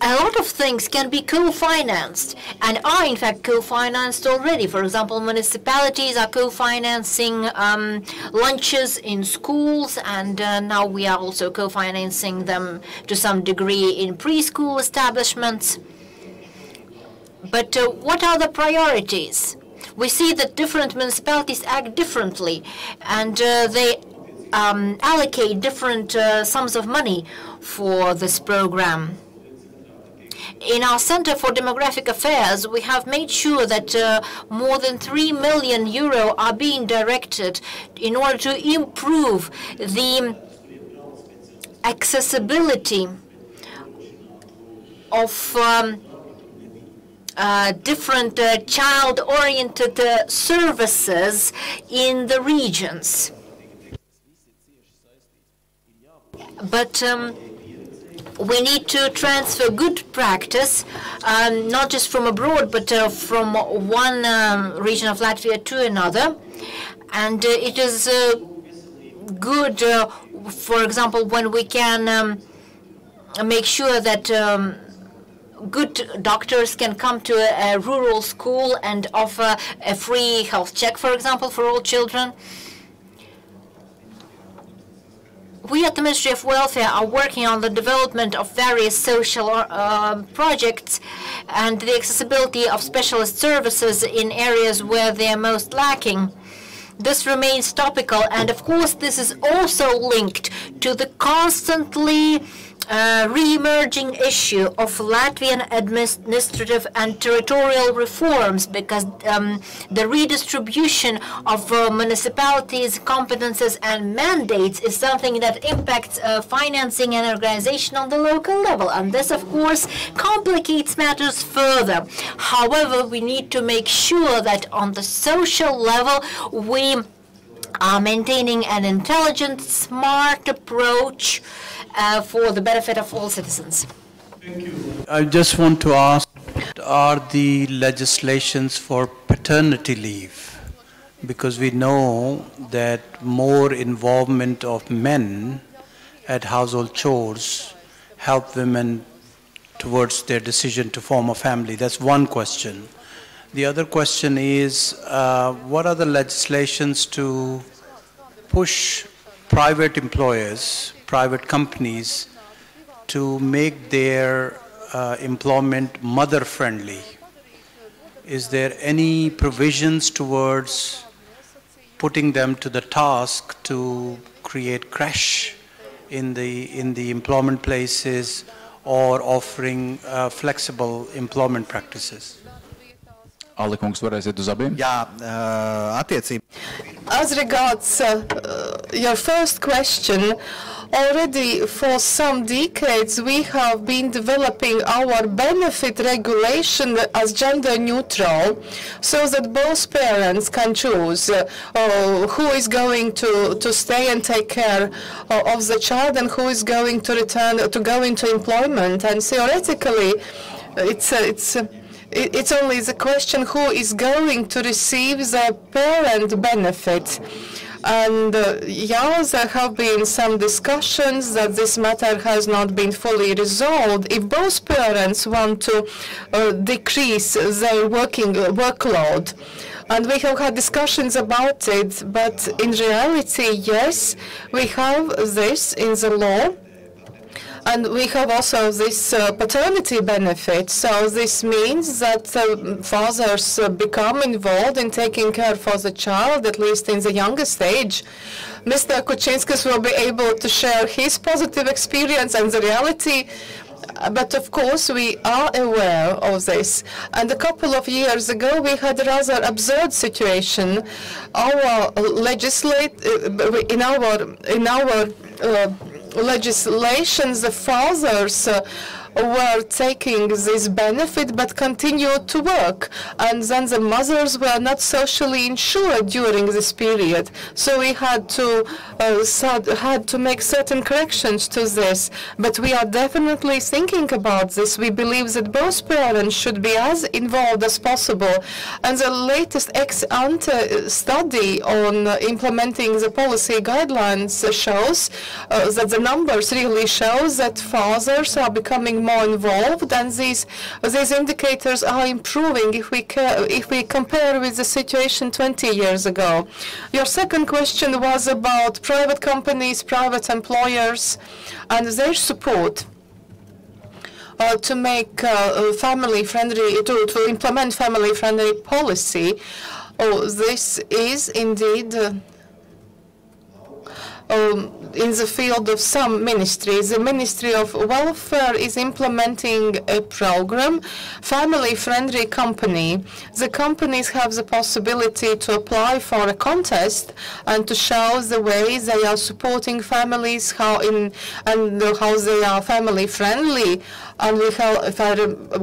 A lot of things can be co-financed and are in fact co-financed already. For example, municipalities are co-financing lunches in schools, and now we are also co-financing them to some degree in preschool establishments. But what are the priorities? We see that different municipalities act differently, and they allocate different sums of money for this program. In our Center for Demographic Affairs, we have made sure that more than €3 million are being directed in order to improve the accessibility of different child-oriented services in the regions. But we need to transfer good practice, not just from abroad, but from one region of Latvia to another. And it is good, for example, when we can make sure that good doctors can come to a rural school and offer a free health check, for example, for all children. We at the Ministry of Welfare are working on the development of various social projects and the accessibility of specialist services in areas where they are most lacking. This remains topical, and of course this is also linked to the constantly re-emerging issue of Latvian administrative and territorial reforms, because the redistribution of municipalities' competences and mandates is something that impacts financing and organization on the local level, and this of course complicates matters further. However, we need to make sure that on the social level we are maintaining an intelligent, smart approach for the benefit of all citizens. Thank you. I just want to ask, are the legislations for paternity leave? Because we know that more involvement of men at household chores help women towards their decision to form a family. That's one question. The other question is, what are the legislations to push private employers, private companies, to make their employment mother-friendly? Is there any provisions towards putting them to the task to create crash in the employment places or offering flexible employment practices? Alikungs varēsiet uz abiem? Jā, attiecībā. As regards your first question Already for some decades, we have been developing our benefit regulation as gender neutral, so that both parents can choose who is going to stay and take care of the child and who is going to return to go into employment. And theoretically, it's only the question who is going to receive the parent benefit. And there have been some discussions that this matter has not been fully resolved. If both parents want to decrease their workload, and we have had discussions about it, but in reality, yes, we have this in the law. And we have also this paternity benefit. So this means that fathers become involved in taking care for the child, at least in the youngest age. Mr. Kučinskis will be able to share his positive experience and the reality. But of course, we are aware of this. And a couple of years ago, we had a rather absurd situation. Our legislations, the fathers were taking this benefit but continued to work, and then the mothers were not socially insured during this period. So we had to make certain corrections to this. But we are definitely thinking about this. We believe that both parents should be as involved as possible. And the latest ex-ante study on implementing the policy guidelines shows that the numbers really show that fathers are becoming more involved, and these indicators are improving if we compare with the situation 20 years ago. Your second question was about private companies, private employers, and their support to make family-friendly, to implement family-friendly policy. This is indeed in the field of some ministries. The Ministry of Welfare is implementing a program, family-friendly company. The companies have the possibility to apply for a contest and to show the way they are supporting families, how they are family-friendly. And we have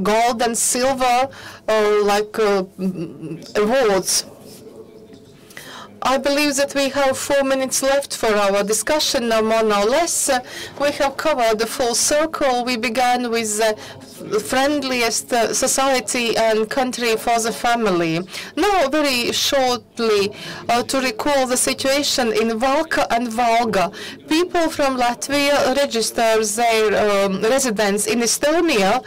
gold and silver awards. I believe that we have 4 minutes left for our discussion, no more, no less. We have covered the full circle. We began with the friendliest society and country for the family. Now, very shortly, to recall the situation in Valka and Valga. People from Latvia register their residence in Estonia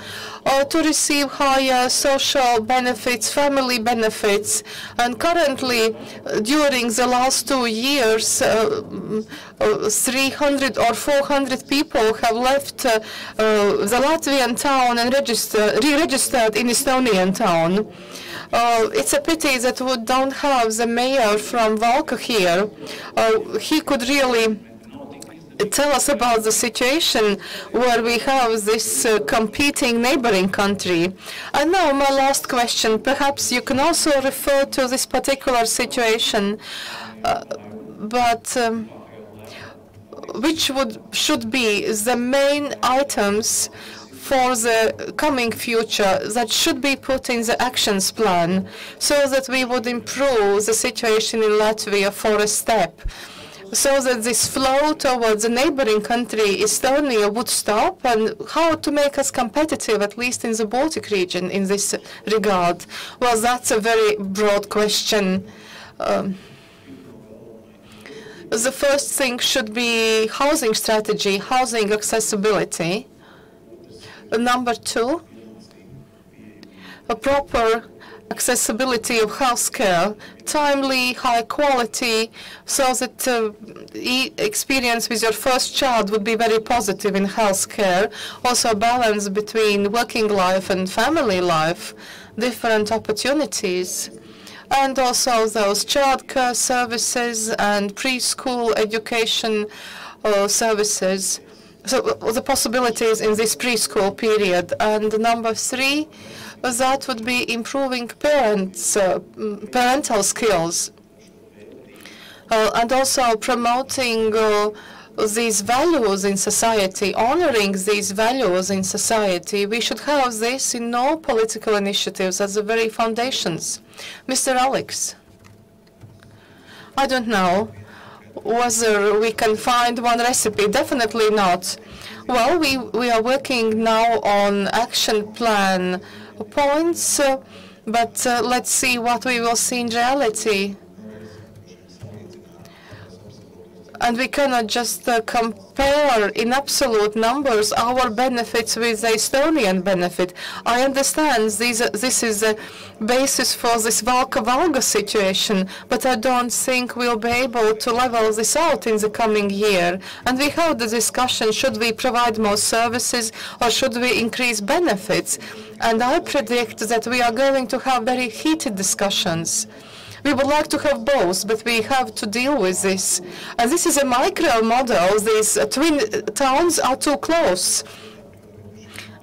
to receive higher social benefits, family benefits. And currently, during the last 2 years, 300 or 400 people have left the Latvian town and re-registered in Estonian town. It's a pity that we don't have the mayor from Valka here. He could really tell us about the situation where we have this competing neighboring country. And now my last question. Perhaps you can also refer to this particular situation, which should be the main items for the coming future that should be put in the actions plan so that we would improve the situation in Latvia for a step, so that this flow towards the neighboring country, Estonia, would stop, and how to make us competitive, at least in the Baltic region, in this regard? Well, that's a very broad question. The first thing should be housing strategy, housing accessibility. Number two, a proper accessibility of healthcare, timely, high quality, so that experience with your first child would be very positive in healthcare. Also, balance between working life and family life, different opportunities, and also those childcare services and preschool education services. So the possibilities in this preschool period. And number three, that would be improving parental skills, and also promoting these values in society, honoring these values in society. We should have this in all political initiatives as the very foundations. Mr. Alex, I don't know whether we can find one recipe. Definitely not. Well, we are working now on action plan points, but let's see what we will see in reality. And we cannot just compare in absolute numbers our benefits with the Estonian benefit. I understand this is a basis for this Valga situation, but I don't think we'll be able to level this out in the coming year. And we have the discussion, should we provide more services or should we increase benefits? And I predict that we are going to have very heated discussions. We would like to have both, but we have to deal with this. And this is a micro model. These twin towns are too close.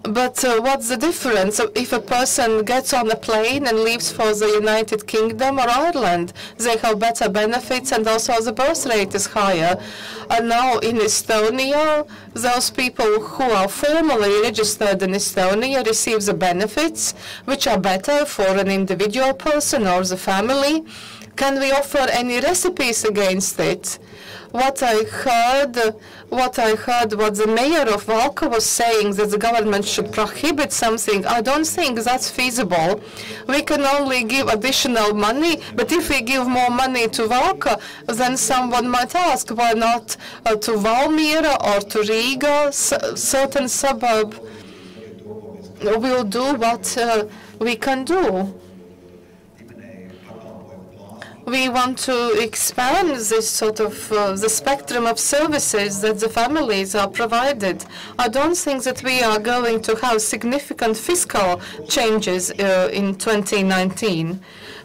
But what's the difference if a person gets on a plane and leaves for the United Kingdom or Ireland? They have better benefits, and also the birth rate is higher. And now in Estonia, those people who are formally registered in Estonia receive the benefits, which are better for an individual person or the family. Can we offer any recipes against it? What I heard, what the mayor of Valka was saying, that the government should prohibit something, I don't think that's feasible. We can only give additional money, but if we give more money to Valka, then someone might ask, why not to Valmiera or to Riga, certain suburb? We'll do what we can do. We want to expand this sort of the spectrum of services that the families are provided. I don't think that we are going to have significant fiscal changes in 2019.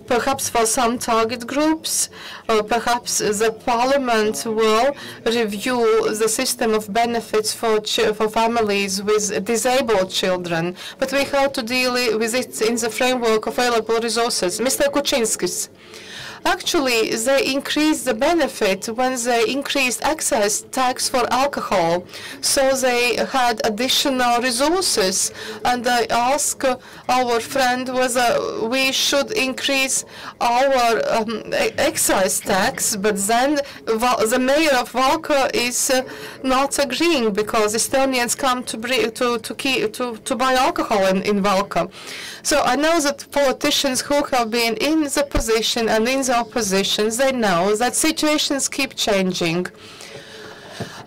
Perhaps for some target groups, perhaps the parliament will review the system of benefits for families with disabled children. But we have to deal with it in the framework of available resources. Mr. Kuczynskis. Actually, they increased the benefit when they increased excise tax for alcohol. So they had additional resources. And I asked our friend whether we should increase our excise tax. But then the mayor of Valka is not agreeing because Estonians come to buy alcohol in Valka. So I know that politicians who have been in the position and in the oppositions, they know that situations keep changing.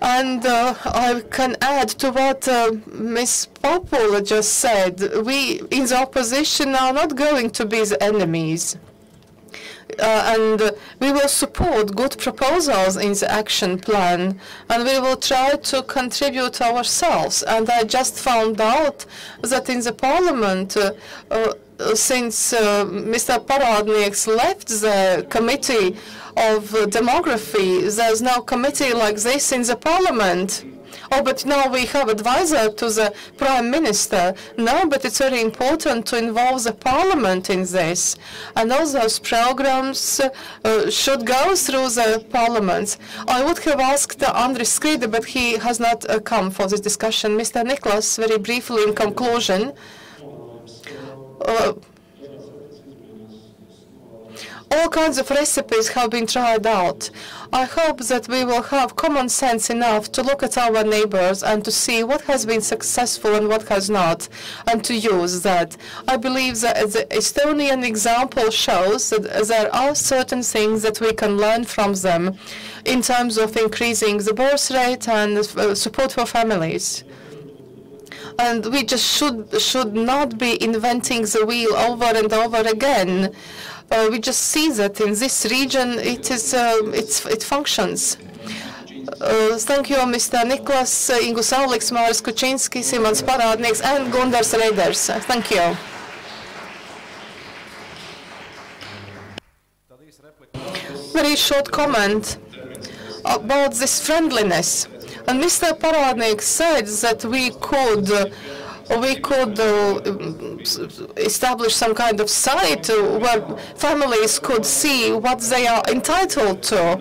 And I can add to what Ms. Popula just said. We in the opposition are not going to be the enemies. And we will support good proposals in the action plan, and we will try to contribute ourselves. And I just found out that in the parliament, since Mr. Paradnieks left the committee of demography, there's no committee like this in the parliament. Oh, but now we have advisor to the Prime Minister. No, but it's very important to involve the Parliament in this. And all those programs should go through the Parliament. I would have asked Andris Skride, but he has not come for this discussion. Mr. Niklas, very briefly in conclusion. All kinds of recipes have been tried out. I hope that we will have common sense enough to look at our neighbors and to see what has been successful and what has not, and to use that. I believe that the Estonian example shows that there are certain things that we can learn from them in terms of increasing the birth rate and support for families. And we just should not be inventing the wheel over and over again. We just see that in this region it functions. Thank you, Mr. Niklas, Ingus Alex, Māris Kučinskis, Simons Parādnieks, and Gundars Reiders. Thank you. Very short comment about this friendliness. And Mr. Parādnieks said that we could establish some kind of site where families could see what they are entitled to.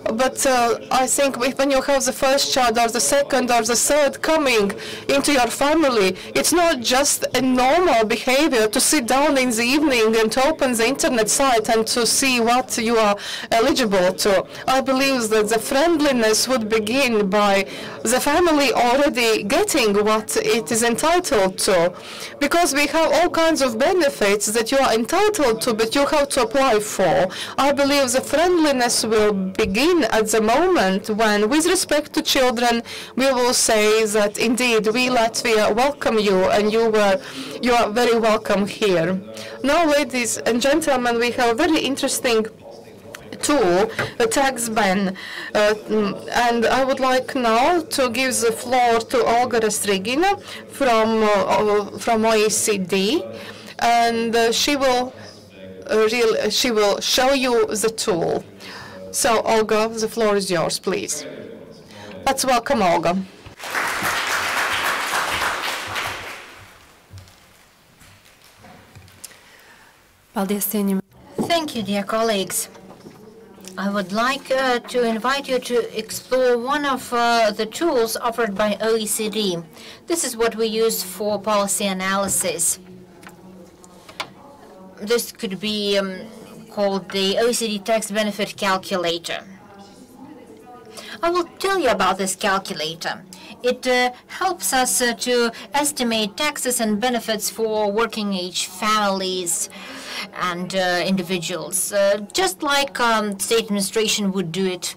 But I think when you have the first child or the second or the third coming into your family, it's not just a normal behavior to sit down in the evening and to open the internet site and to see what you are eligible to. I believe that the friendliness would begin by the family already getting what it is entitled to, because we have all kinds of benefits that you are entitled to, but you have to apply for. I believe the friendliness will begin at the moment when, with respect to children, we will say that indeed we Latvia welcome you and you are very welcome here. Now, ladies and gentlemen, we have a very interesting tool, a tax ban, and I would like now to give the floor to Olga Restrigina from OECD, and she will show you the tool. So, Olga, the floor is yours, please. Let's welcome Olga. Thank you, dear colleagues. I would like to invite you to explore one of the tools offered by OECD. This is what we use for policy analysis. This could be called the OECD Tax Benefit Calculator. I will tell you about this calculator. It helps us to estimate taxes and benefits for working-age families and individuals, just like state administration would do it.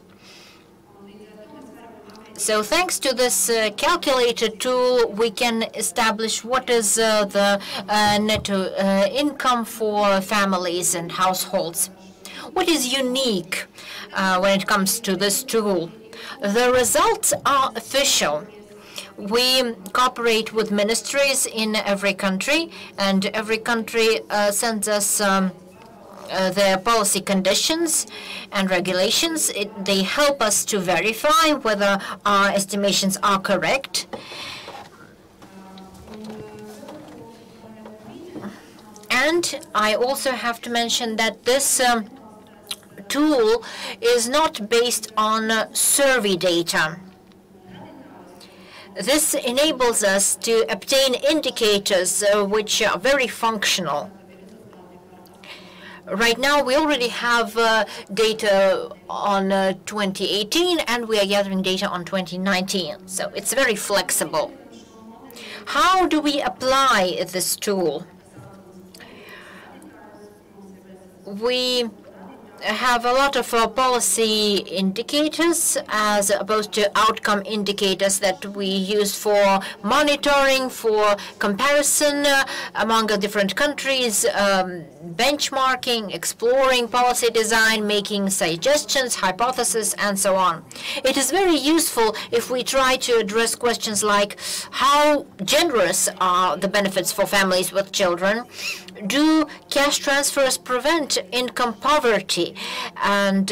So thanks to this calculator tool, we can establish what is the net income for families and households. What is unique when it comes to this tool? The results are official. We cooperate with ministries in every country, and every country sends us their policy conditions and regulations. They help us to verify whether our estimations are correct. And I also have to mention that this tool is not based on survey data. This enables us to obtain indicators which are very functional. Right now, we already have data on 2018, and we are gathering data on 2019. So it's very flexible. How do we apply this tool? We have a lot of policy indicators as opposed to outcome indicators that we use for monitoring, for comparison among different countries, benchmarking, exploring policy design, making suggestions, hypotheses, and so on. It is very useful if we try to address questions like how generous are the benefits for families with children? Do cash transfers prevent income poverty? And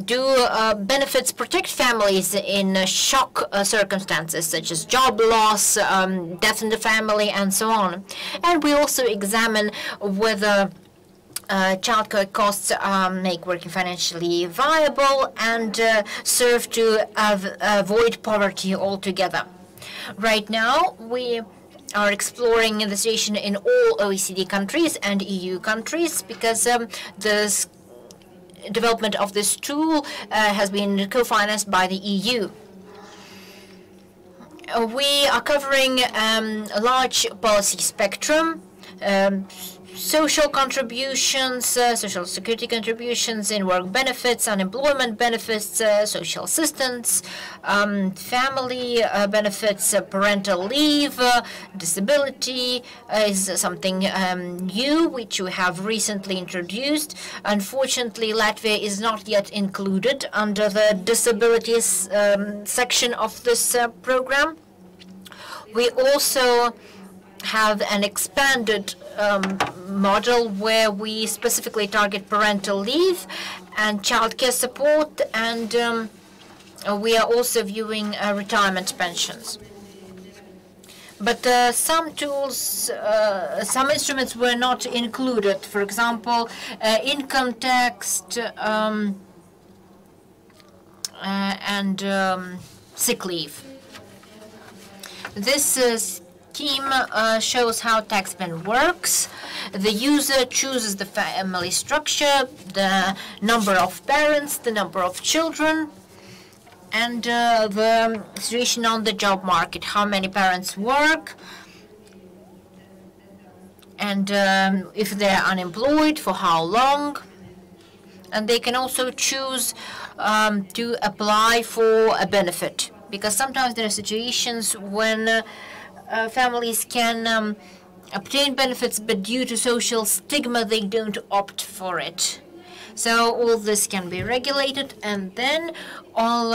do benefits protect families in shock circumstances such as job loss, death in the family, and so on? And we also examine whether childcare costs make working financially viable and serve to avoid poverty altogether. Right now, we are exploring the situation in all OECD countries and EU countries because the development of this tool has been co-financed by the EU. We are covering a large policy spectrum, social contributions, social security contributions in work benefits, unemployment benefits, social assistance, family benefits, parental leave, disability is something new which we have recently introduced. Unfortunately, Latvia is not yet included under the disabilities section of this program. We also have an expanded model where we specifically target parental leave and childcare support, and we are also viewing retirement pensions. But some tools, some instruments were not included. For example, income tax, and sick leave. This scheme shows how TaxBen works. The user chooses the family structure, the number of parents, the number of children, and the situation on the job market, how many parents work, and if they're unemployed, for how long. And they can also choose to apply for a benefit, because sometimes there are situations when families can obtain benefits, but due to social stigma, they don't opt for it. So all this can be regulated, and then all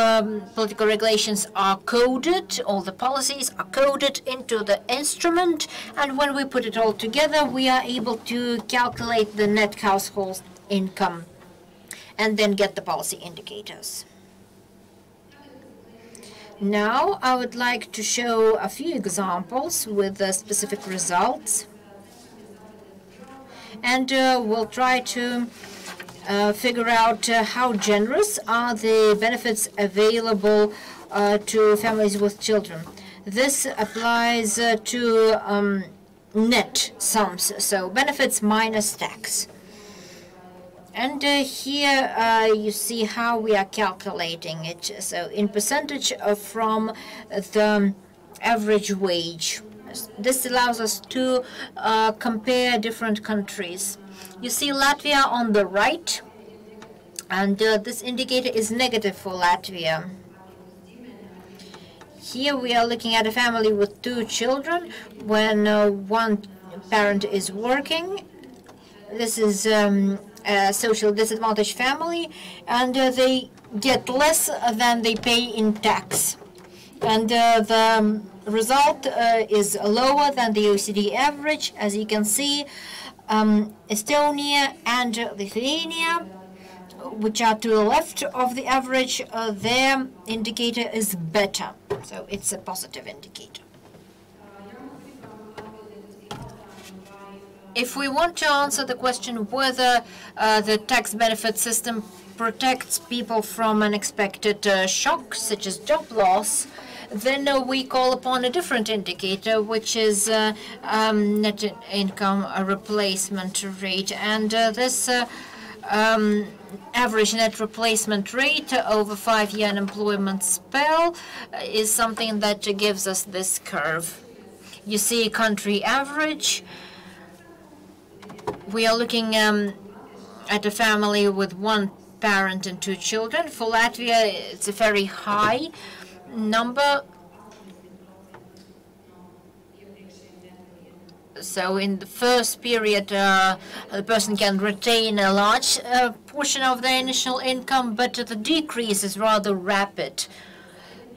political regulations are coded, all the policies are coded into the instrument, and when we put it all together, we are able to calculate the net household income and then get the policy indicators. Now I would like to show a few examples with specific results, and we'll try to figure out how generous are the benefits available to families with children. This applies to net sums, so benefits minus tax. And here you see how we are calculating it. So in percentage from the average wage. This allows us to compare different countries. You see Latvia on the right, and this indicator is negative for Latvia. Here we are looking at a family with 2 children when one parent is working. This is a social disadvantaged family, and they get less than they pay in tax. And the result is lower than the OECD average. As you can see, Estonia and Lithuania, which are to the left of the average, their indicator is better. So it's a positive indicator. If we want to answer the question whether the tax benefit system protects people from unexpected shocks, such as job loss, then we call upon a different indicator, which is net income replacement rate. And this average net replacement rate over 5-year unemployment spell is something that gives us this curve. You see country average. We are looking at a family with 1 parent and 2 children. For Latvia, it's a very high number. So in the first period, the person can retain a large portion of their initial income, but the decrease is rather rapid.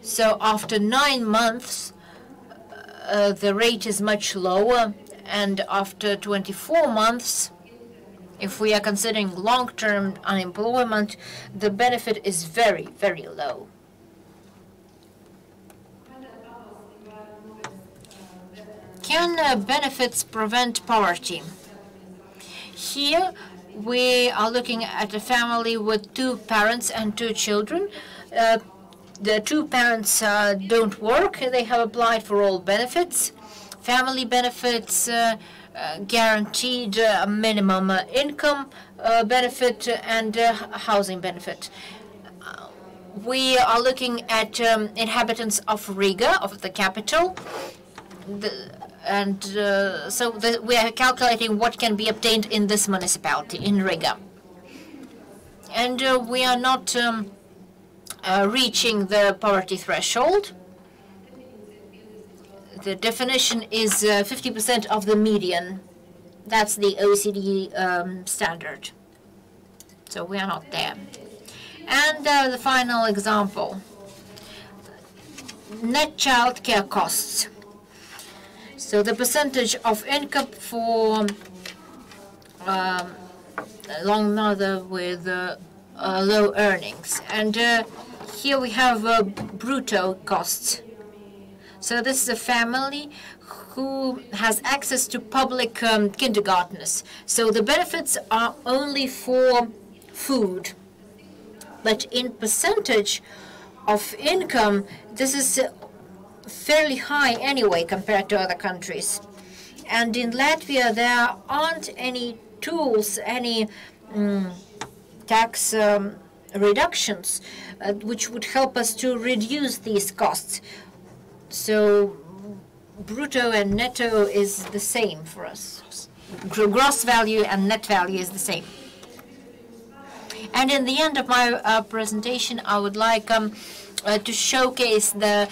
So after 9 months, the rate is much lower, and after 24 months, if we are considering long-term unemployment, the benefit is very, very low. Can benefits prevent poverty? Here we are looking at a family with 2 parents and 2 children. The 2 parents don't work. They have applied for all benefits. Family benefits, guaranteed minimum income benefit, and housing benefit. We are looking at inhabitants of Riga, of the capital. We are calculating what can be obtained in this municipality, in Riga. And we are not reaching the poverty threshold. The definition is 50% of the median. That's the OECD standard. So we are not there. And the final example, net child care costs. So the percentage of income for a long mother with low earnings. And here we have brutto costs. So this is a family who has access to public kindergartens. So the benefits are only for food. But in percentage of income, this is fairly high anyway compared to other countries. And in Latvia, there aren't any tools, any tax reductions which would help us to reduce these costs. So brutto and netto is the same for us. Gross value and net value is the same. And in the end of my presentation, I would like to showcase the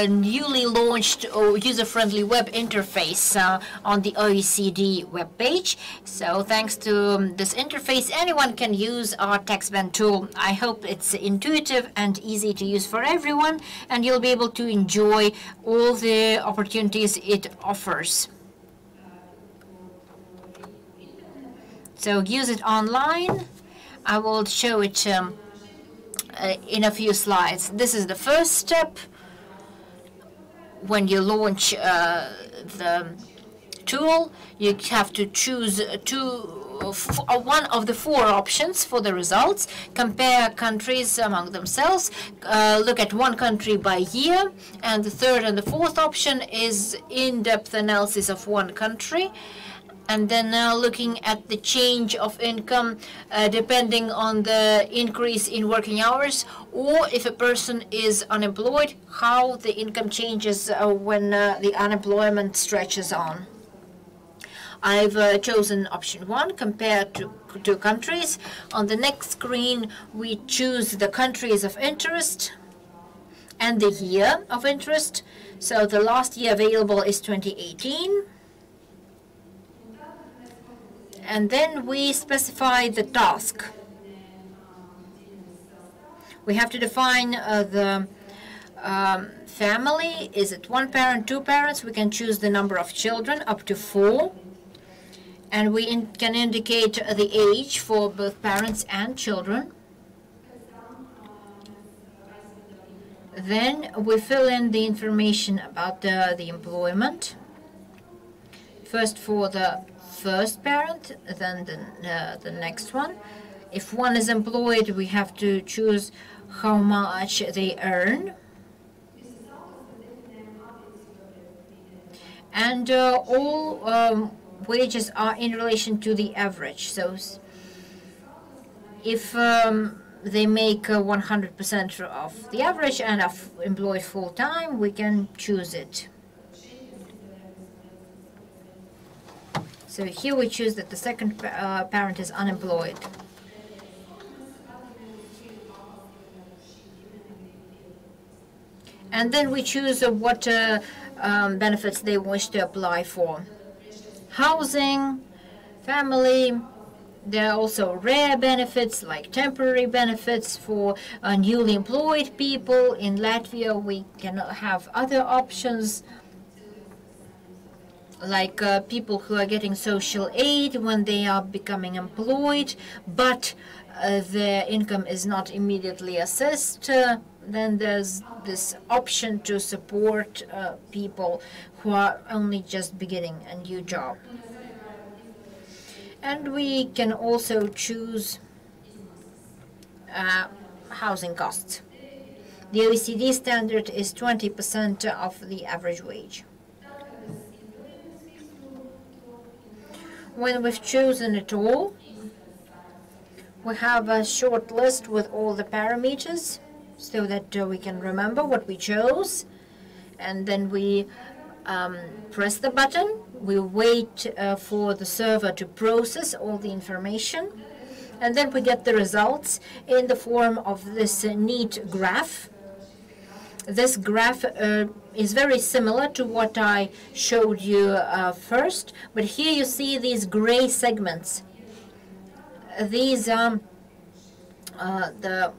newly launched user-friendly web interface on the OECD webpage. So thanks to this interface, anyone can use our TaxBan tool. I hope it's intuitive and easy to use for everyone, and you'll be able to enjoy all the opportunities it offers. So use it online. I will show it in a few slides. This is the first step. When you launch the tool, you have to choose one of the 4 options for the results. Compare countries among themselves. Look at one country by year. And the third and the fourth option is in-depth analysis of one country. And then looking at the change of income depending on the increase in working hours, or if a person is unemployed, how the income changes when the unemployment stretches on. I've chosen option 1, compare to 2 countries. On the next screen, we choose the countries of interest and the year of interest. So the last year available is 2018. And then we specify the task. We have to define the family. Is it 1 parent, 2 parents? We can choose the number of children, up to 4. And we can indicate the age for both parents and children. Then we fill in the information about the employment. First for the first parent, then the next one. If one is employed, we have to choose how much they earn. And all wages are in relation to the average. So if they make 100% of the average and are employed full-time, we can choose it. So here we choose that the second parent is unemployed. And then we choose what benefits they wish to apply for. Housing, family. There are also rare benefits like temporary benefits for newly employed people. In Latvia, we can have other options like people who are getting social aid when they are becoming employed, but their income is not immediately assessed. Then there's this option to support people who are only just beginning a new job. And we can also choose housing costs. The OECD standard is 20% of the average wage. When we've chosen it all, we have a short list with all the parameters so that we can remember what we chose. And then we press the button. We wait for the server to process all the information. And then we get the results in the form of this neat graph. This graph is very similar to what I showed you first, but here you see these gray segments. These are the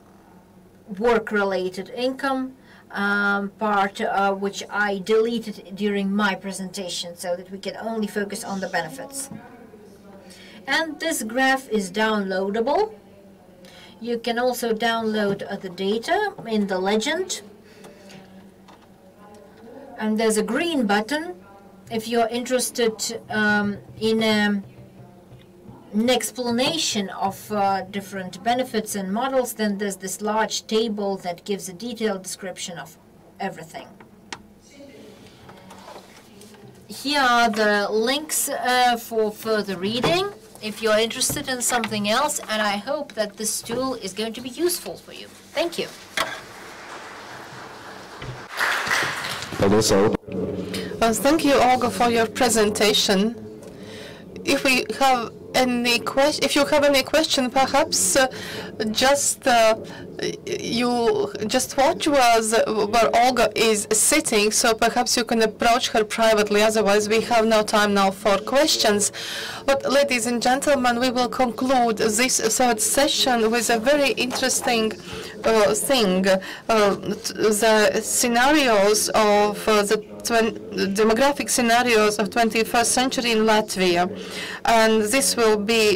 work-related income part, which I deleted during my presentation so that we can only focus on the benefits. And this graph is downloadable. You can also download the data in the legend. And there's a green button if you're interested in an explanation of different benefits and models, then there's this large table that gives a detailed description of everything. Here are the links for further reading if you're interested in something else, and I hope that this tool is going to be useful for you. Thank you. Thank you, Olga, for your presentation. If we have any if you have any question, perhaps you just watch where Olga is sitting, so perhaps you can approach her privately. Otherwise, we have no time now for questions. But, ladies and gentlemen, we will conclude this third session with a very interesting thing: the scenarios of the demographic scenarios of 21st century in Latvia. And this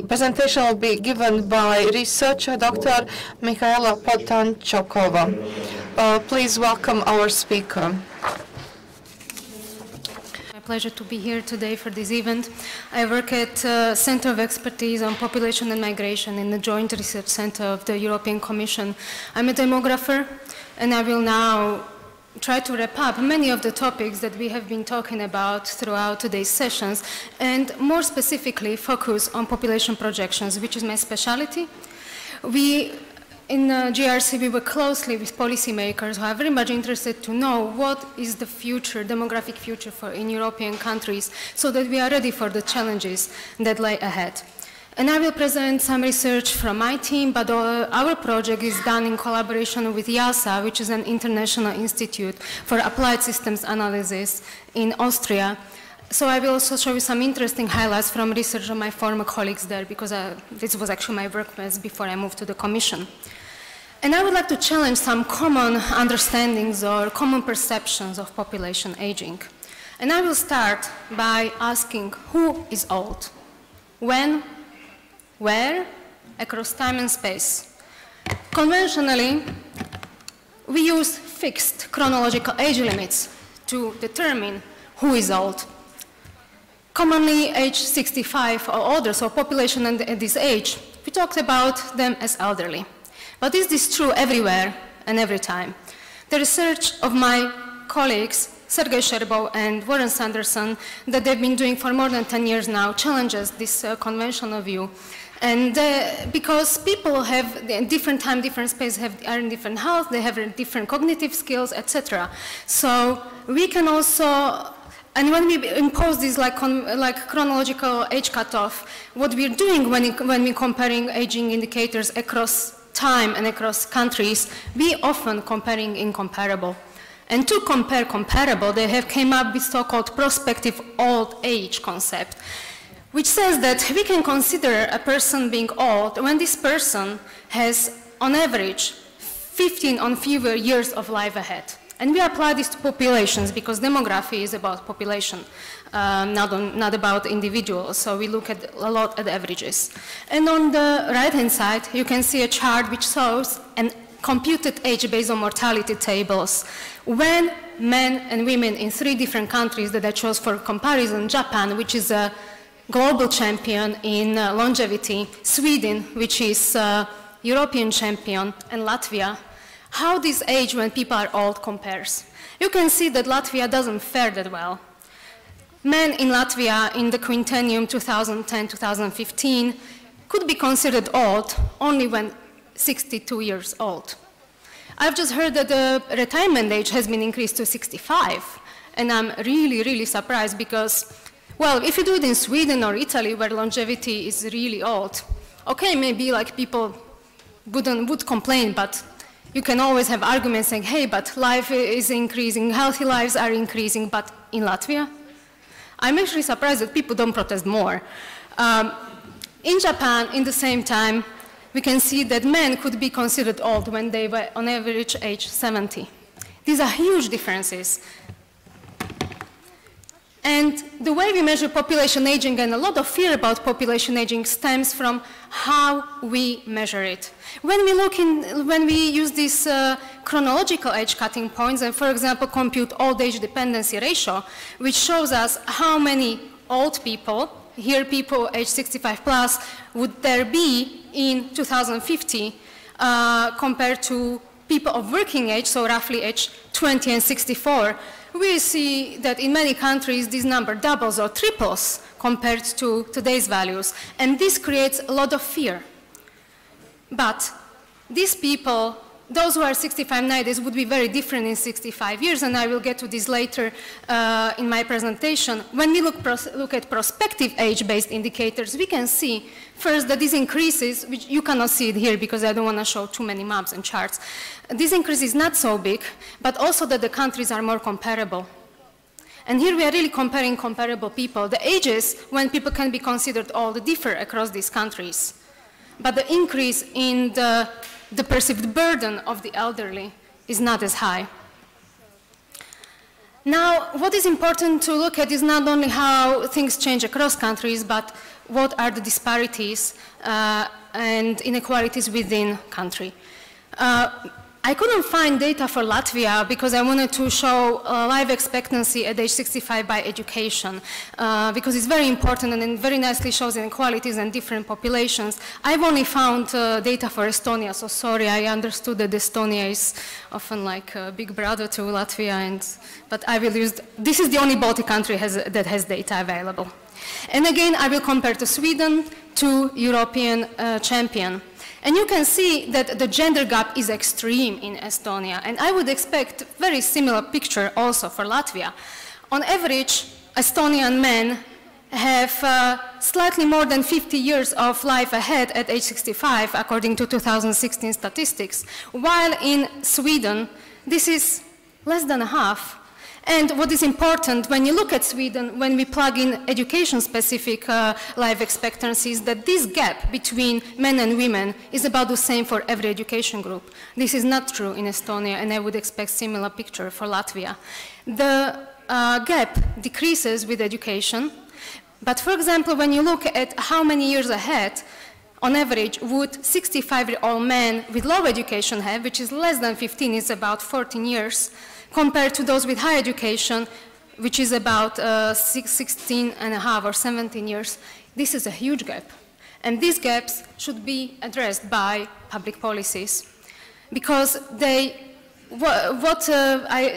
presentation will be given by researcher Dr. Mihaela Potanchokova. Please welcome our speaker. My pleasure to be here today for this event. I work at Center of Expertise on Population and Migration in the Joint Research Center of the European Commission. I'm a demographer, and I will now try to wrap up many of the topics that we have been talking about throughout today's sessions, and more specifically focus on population projections, which is my specialty. In GRC, we work closely with policymakers who are very much interested to know what is the future, demographic future in European countries, so that we are ready for the challenges that lie ahead. And I will present some research from my team, but our project is done in collaboration with IASA, which is an international institute for applied systems analysis in Austria. So I will also show you some interesting highlights from research of my former colleagues there, because this was actually my workplace before I moved to the Commission. And I would like to challenge some common understandings or common perceptions of population aging. And I will start by asking, who is old? When? Where? Across time and space. Conventionally, we use fixed chronological age limits to determine who is old. Commonly age 65 or older, so population at this age, we talked about them as elderly. But is this true everywhere and every time? The research of my colleagues, Sergei Sherbo and Warren Sanderson, that they've been doing for more than 10 years now, challenges this conventional view. And because people have different time, different space, are in different health, they have different cognitive skills, etc. So we can also, and when we impose this like chronological age cutoff, what we're doing when we're comparing aging indicators across time and across countries, we often comparing incomparable. And to compare comparable, they have came up with so-called prospective old age concept, which says that we can consider a person being old when this person has, on average, 15 or fewer years of life ahead. And we apply this to populations because demography is about population, not about individuals. So we look at a lot at averages. And on the right-hand side, you can see a chart which shows an computed age based on mortality tables when men and women in 3 different countries that I chose for comparison: Japan, which is a global champion in longevity, Sweden, which is European champion, and Latvia, how this age when people are old compares. You can see that Latvia doesn't fare that well. Men in Latvia in the quintennium 2010-2015 could be considered old only when 62 years old. I've just heard that the retirement age has been increased to 65, and I'm really, really surprised because, well, if you do it in Sweden or Italy where longevity is really old, okay, maybe like people would complain, but you can always have arguments saying, hey, but life is increasing, healthy lives are increasing, but in Latvia? I'm actually surprised that people don't protest more. In Japan, in the same time, we can see that men could be considered old when they were on average age 70. These are huge differences. And the way we measure population aging, and a lot of fear about population aging, stems from how we measure it. When we use these chronological age cutting points, and for example compute old age dependency ratio, which shows us how many old people here people age 65 plus, would there be in 2050 compared to people of working age, so roughly age 20 and 64, we see that in many countries this number doubles or triples compared to today's values. And this creates a lot of fear. But these people, those who are 65 nowadays, would be very different in 65 years, and I will get to this later in my presentation. When we look at prospective age-based indicators, we can see first that these increases, which you cannot see it here because I don't want to show too many maps and charts, this increase is not so big, but also that the countries are more comparable. And here we are really comparing comparable people. The ages when people can be considered old differ across these countries. But the increase in the perceived burden of the elderly is not as high. Now, what is important to look at is not only how things change across countries, but what are the disparities and inequalities within country. I couldn't find data for Latvia because I wanted to show life expectancy at age 65 by education because it's very important and it very nicely shows inequalities and different populations. I've only found data for Estonia, so sorry, I understood that Estonia is often like a big brother to Latvia, but I will use, this is the only Baltic country that has data available. And again, I will compare to Sweden, to European champion. And you can see that the gender gap is extreme in Estonia, and I would expect a very similar picture also for Latvia. On average, Estonian men have slightly more than 50 years of life ahead at age 65, according to 2016 statistics, while in Sweden, this is less than half. And what is important, when you look at Sweden, when we plug in education-specific life expectancies, that this gap between men and women is about the same for every education group. This is not true in Estonia, and I would expect similar picture for Latvia. The gap decreases with education, but for example, when you look at how many years ahead, on average, would 65-year-old men with low education have, which is less than 15, is about 14 years, compared to those with high education, which is about 16 and a half or 17 years. This is a huge gap. And these gaps should be addressed by public policies. Because I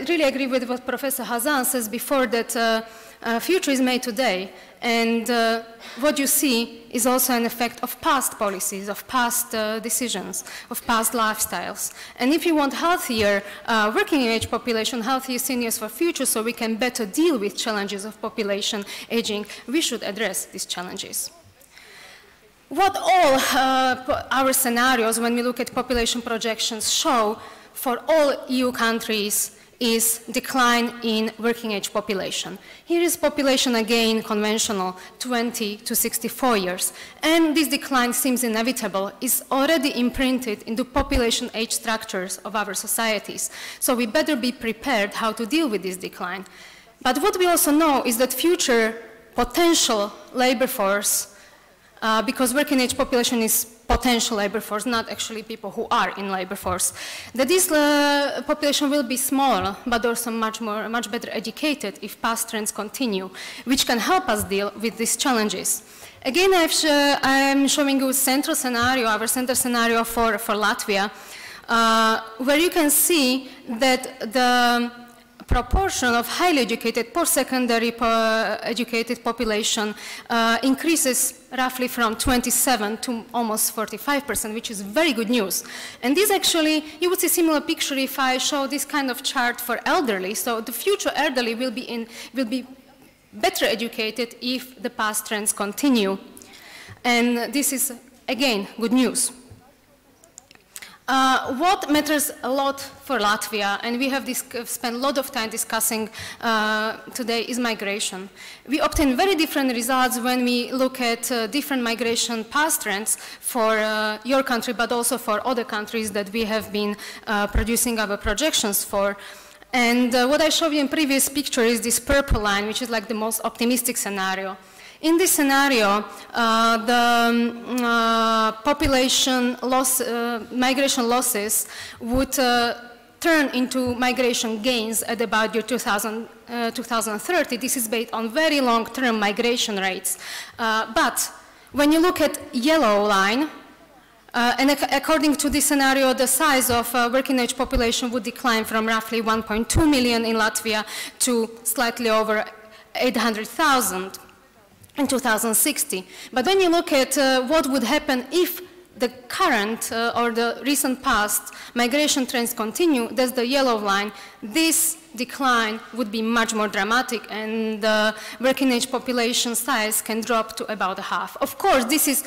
really agree with what Professor Hazan says before, that future is made today. And what you see is also an effect of past policies, of past decisions, of past lifestyles. And if you want healthier working age population, healthier seniors for future, so we can better deal with challenges of population aging, we should address these challenges. What all our scenarios, when we look at population projections, show for all EU countries is decline in working age population. Here is population again conventional, 20 to 64 years. And this decline seems inevitable, is already imprinted into population age structures of our societies. So we better be prepared how to deal with this decline. But what we also know is that future potential labor force, because working age population is potential labor force, not actually people who are in labor force, that this population will be smaller, but also much better educated if past trends continue, which can help us deal with these challenges. Again, I'm showing you a central scenario, our central scenario for Latvia, where you can see that the proportion of highly educated, post-secondary educated population increases roughly from 27 to almost 45%, which is very good news. And this actually, you would see similar picture if I show this kind of chart for elderly. So the future elderly will be better educated if the past trends continue. And this is, again, good news. What matters a lot for Latvia, and we have spent a lot of time discussing today, is migration. We obtain very different results when we look at different migration past trends for your country, but also for other countries that we have been producing our projections for. And what I showed you in previous picture is this purple line, which is like the most optimistic scenario. In this scenario, the population loss, migration losses would turn into migration gains at about year 2030. This is based on very long-term migration rates. But when you look at yellow line, and according to this scenario, the size of working age population would decline from roughly 1.2 million in Latvia to slightly over 800,000 in 2060. But when you look at what would happen if the current or the recent past migration trends continue, that's the yellow line, this decline would be much more dramatic, and the working age population size can drop to about half. Of course, this is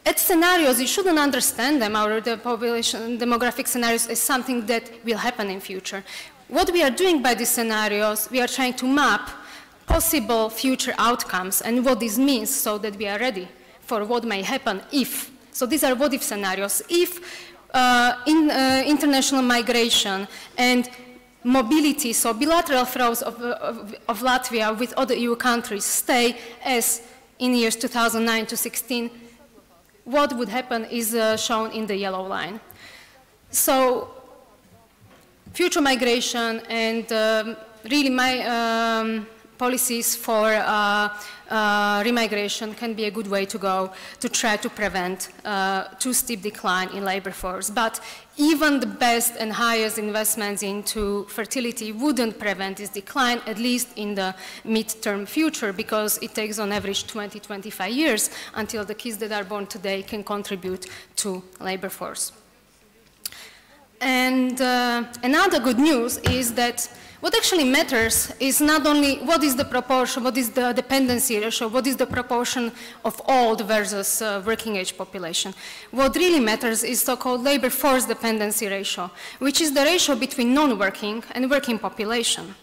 at scenarios, you shouldn't understand them, or the population demographic scenarios, as something that will happen in future. What we are doing by these scenarios, we are trying to map possible future outcomes and what this means so that we are ready for what may happen if. So these are what-if scenarios. If international migration and mobility, so bilateral flows of Latvia with other EU countries stay as in years 2009 to 16, what would happen is shown in the yellow line. So future migration and really policies for remigration can be a good way to go to try to prevent too steep decline in labor force. But even the best and highest investments into fertility wouldn't prevent this decline, at least in the mid-term future, because it takes on average 20-25 years until the kids that are born today can contribute to labor force. And another good news is that what actually matters is not only what is the proportion, what is the dependency ratio, what is the proportion of old versus working age population. What really matters is so-called labor force dependency ratio, which is the ratio between non-working and working population.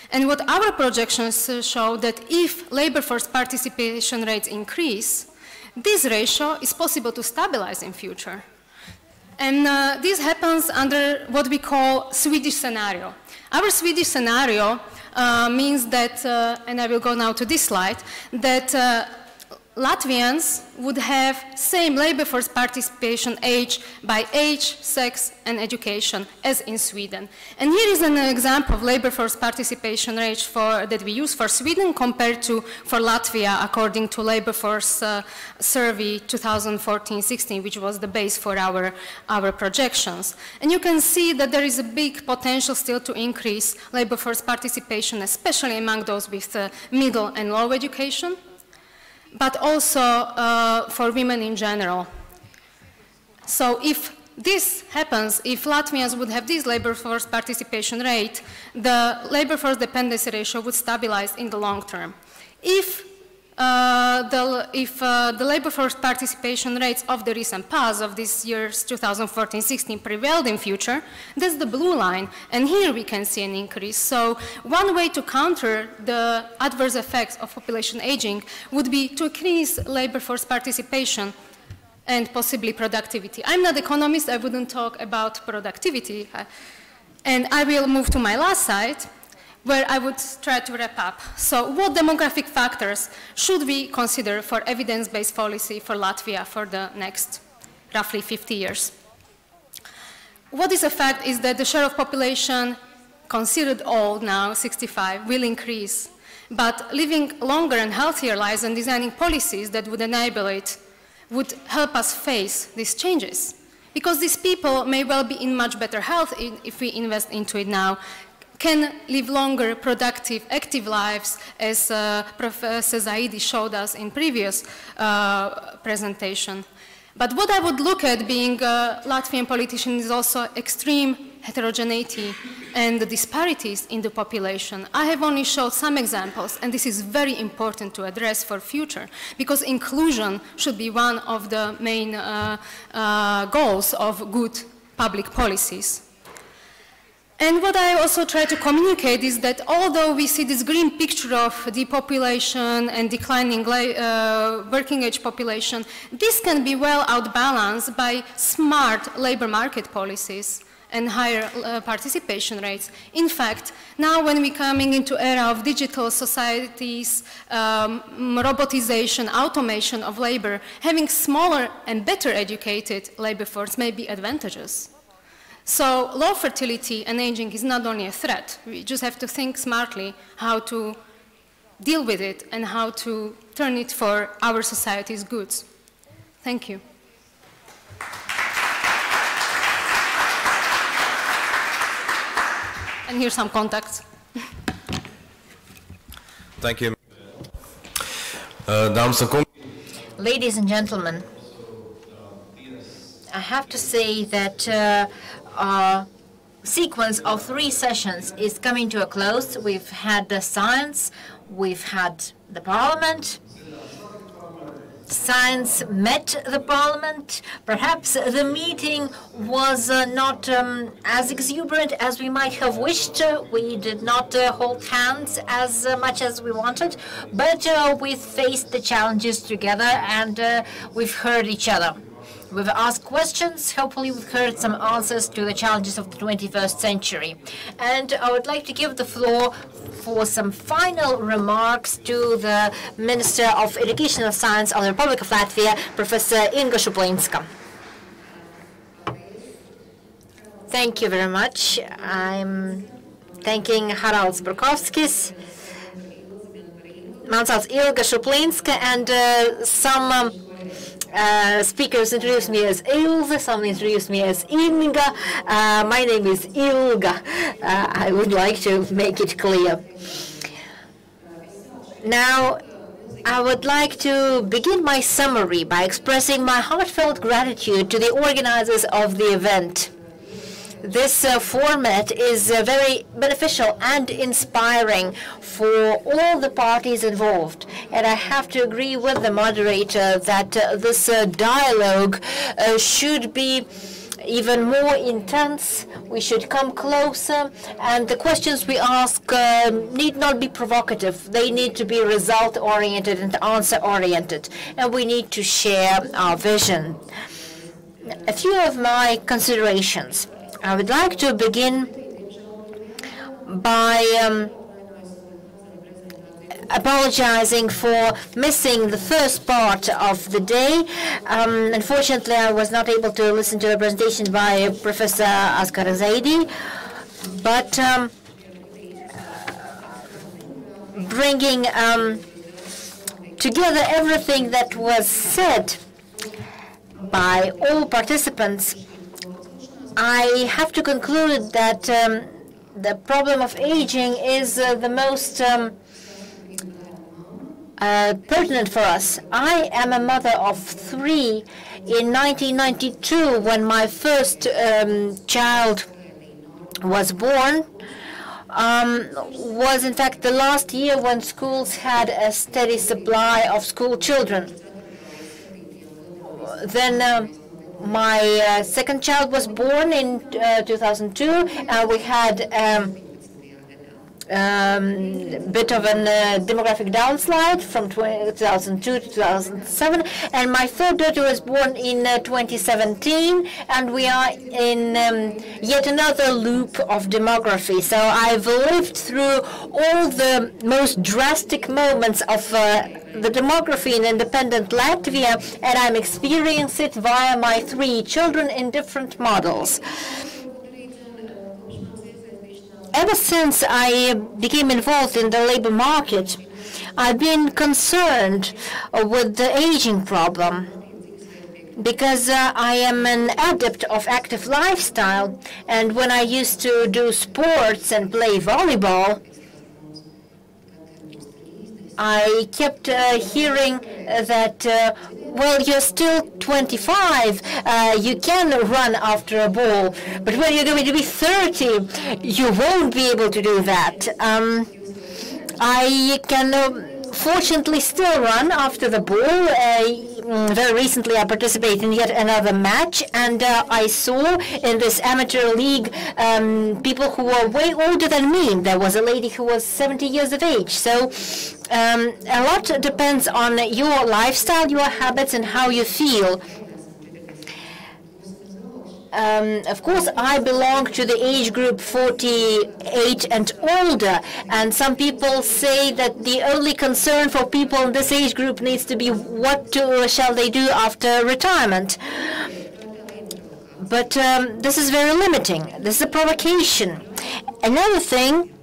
And what our projections show that if labor force participation rates increase, this ratio is possible to stabilize in future. And this happens under what we call Swedish scenario. Our Swedish scenario means that, and I will go now to this slide, that Latvians would have same labor force participation age by age, sex, and education as in Sweden. And here is an example of labor force participation rate that we use for Sweden compared to for Latvia according to labor force survey 2014-16, which was the base for our projections. And you can see that there is a big potential still to increase labor force participation, especially among those with middle and low education, but also for women in general. So if this happens, if Latvians would have this labor force participation rate, the labor force dependency ratio would stabilize in the long term. If the labor force participation rates of the recent past of these years 2014-16 prevailed in future, that's the blue line, and here we can see an increase. So one way to counter the adverse effects of population aging would be to increase labor force participation and possibly productivity. I'm not an economist, I wouldn't talk about productivity, and I will move to my last slide, where I would try to wrap up. So what demographic factors should we consider for evidence-based policy for Latvia for the next roughly 50 years? What is a fact is that the share of population considered old now, 65, will increase. But living longer and healthier lives and designing policies that would enable it would help us face these changes. Because these people may well be in much better health if we invest into it now, can live longer, productive, active lives, as Professor Zaidi showed us in previous presentation. But what I would look at being a Latvian politician is also extreme heterogeneity and the disparities in the population. I have only showed some examples, and this is very important to address for future, because inclusion should be one of the main goals of good public policies. And what I also try to communicate is that although we see this green picture of depopulation and declining working age population, this can be well outbalanced by smart labor market policies and higher participation rates. In fact, now when we're coming into era of digital societies, robotization, automation of labor, having smaller and better educated labor force may be advantageous. So low fertility and aging is not only a threat. We just have to think smartly how to deal with it and how to turn it for our society's goods. Thank you. And here's some contacts. Thank you. Ladies and gentlemen, I have to say that our sequence of 3 sessions is coming to a close. We've had the science, we've had the parliament. Science met the parliament. Perhaps the meeting was not as exuberant as we might have wished. We did not hold hands as much as we wanted, but we faced the challenges together and we've heard each other. We've asked questions. Hopefully we've heard some answers to the challenges of the 21st century. And I would like to give the floor for some final remarks to the Minister of Educational Science of the Republic of Latvia, Professor Inga Šuplinska. Thank you very much. I'm thanking Haralds Brukovskis. Man sauc Ilga Šuplinska, and some speakers introduced me as Ilze, some introduced me as Inga. My name is Ilga. I would like to make it clear. Now, I would like to begin my summary by expressing my heartfelt gratitude to the organizers of the event. This format is very beneficial and inspiring for all the parties involved. And I have to agree with the moderator that this dialogue should be even more intense. We should come closer, and the questions we ask need not be provocative. They need to be result-oriented and answer-oriented, and we need to share our vision. A few of my considerations. I would like to begin by apologizing for missing the first part of the day. Unfortunately, I was not able to listen to the presentation by Professor Asghar Zaidi, but bringing together everything that was said by all participants, I have to conclude that the problem of aging is the most pertinent for us. I am a mother of 3. In 1992, when my first child was born, was in fact the last year when schools had a steady supply of school children. Then my second child was born in 2002, and we had bit of a demographic downslide from 2002 to 2007, and my third daughter was born in 2017, and we are in yet another loop of demography. So I've lived through all the most drastic moments of the demography in independent Latvia, and I'm experiencing it via my 3 children in different models. Ever since I became involved in the labor market, I've been concerned with the aging problem because I am an adept of active lifestyle, and when I used to do sports and play volleyball, I kept hearing that, well, you're still 25, you can run after a ball, but when you're going to be 30, you won't be able to do that. I can fortunately still run after the ball. Very recently I participated in yet another match, and I saw in this amateur league people who were way older than me. There was a lady who was 70 years of age. So a lot depends on your lifestyle, your habits, and how you feel. Of course, I belong to the age group 48 and older, and some people say that the only concern for people in this age group needs to be what shall they do after retirement. But this is very limiting. This is a provocation. Another thing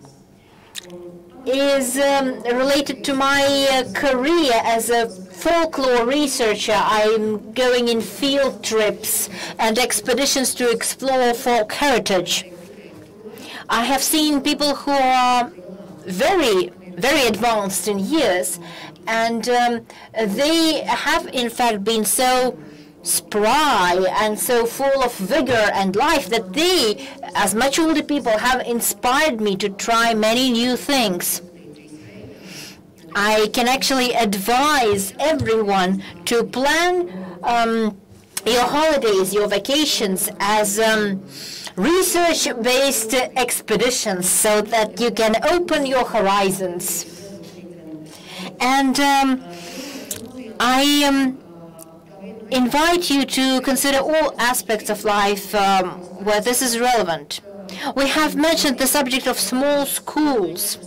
is related to my career as a folklore researcher. I'm going in field trips and expeditions to explore folk heritage. I have seen people who are very, very advanced in years, and they have in fact been so spry and so full of vigor and life that they, as much older people, have inspired me to try many new things. I can actually advise everyone to plan your holidays, your vacations as research-based expeditions so that you can open your horizons. And I invite you to consider all aspects of life where this is relevant. We have mentioned the subject of small schools.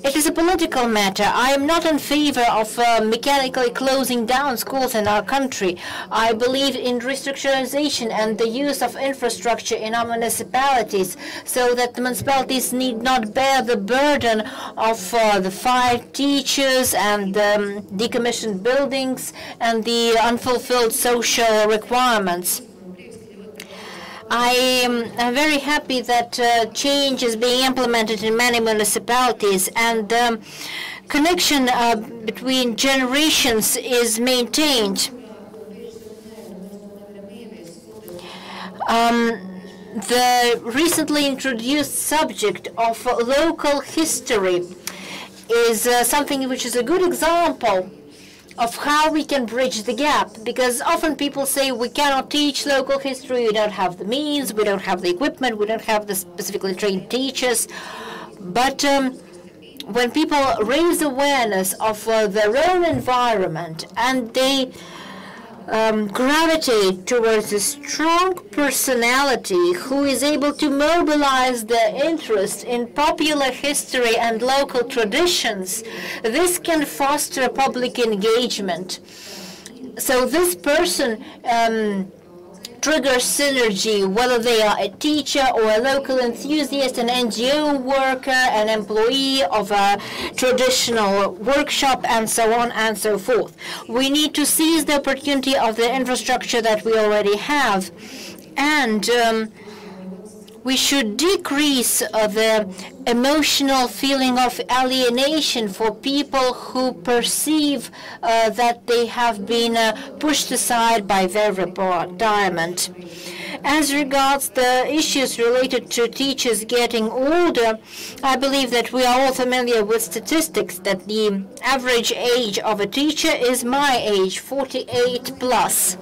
It is a political matter. I am not in favor of mechanically closing down schools in our country. I believe in restructuralization and the use of infrastructure in our municipalities so that the municipalities need not bear the burden of the fired teachers and decommissioned buildings and the unfulfilled social requirements. I am very happy that change is being implemented in many municipalities, and connection between generations is maintained. The recently introduced subject of local history is something which is a good example of how we can bridge the gap, because often people say we cannot teach local history, we don't have the means, we don't have the equipment, we don't have the specifically trained teachers. But when people raise awareness of their own environment and they gravitate towards a strong personality who is able to mobilize their interest in popular history and local traditions, this can foster public engagement. So this person triggers synergy, whether they are a teacher or a local enthusiast, an NGO worker, an employee of a traditional workshop, and so on and so forth. We need to seize the opportunity of the infrastructure that we already have, and we should decrease the emotional feeling of alienation for people who perceive that they have been pushed aside by their retirement. As regards the issues related to teachers getting older, I believe that we are all familiar with statistics that the average age of a teacher is my age, 48 plus.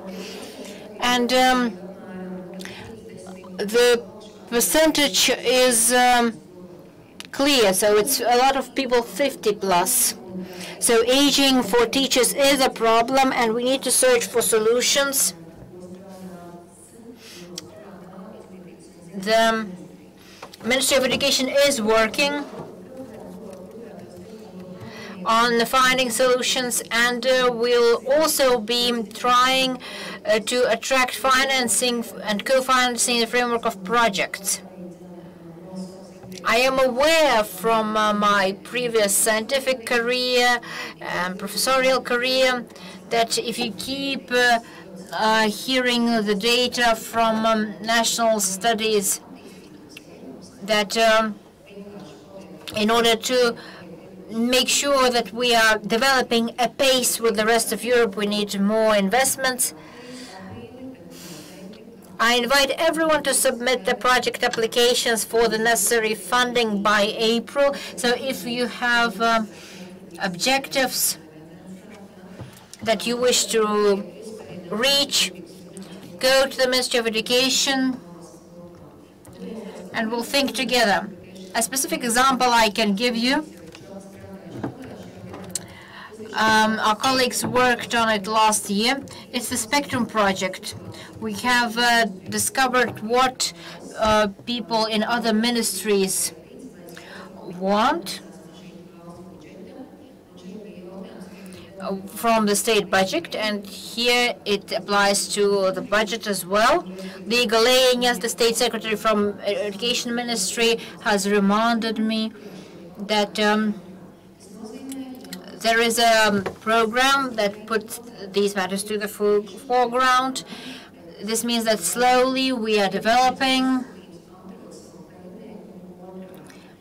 And the percentage is clear, so it's a lot of people 50 plus. So aging for teachers is a problem, and we need to search for solutions. The Ministry of Education is working on finding solutions, and we'll also be trying to attract financing and co-financing in the framework of projects. I am aware from my previous scientific career and professorial career that if you keep hearing the data from national studies, that in order to make sure that we are developing a pace with the rest of Europe, we need more investments. I invite everyone to submit the project applications for the necessary funding by April. So if you have objectives that you wish to reach, go to the Ministry of Education and we'll think together. A specific example I can give you. Our colleagues worked on it last year. It's the Spectrum project. We have discovered what people in other ministries want. from the state budget, and here it applies to the budget as well. Liga Lejas, the state secretary from Education Ministry, has reminded me that there is a program that puts these matters to the foreground. This means that slowly we are developing,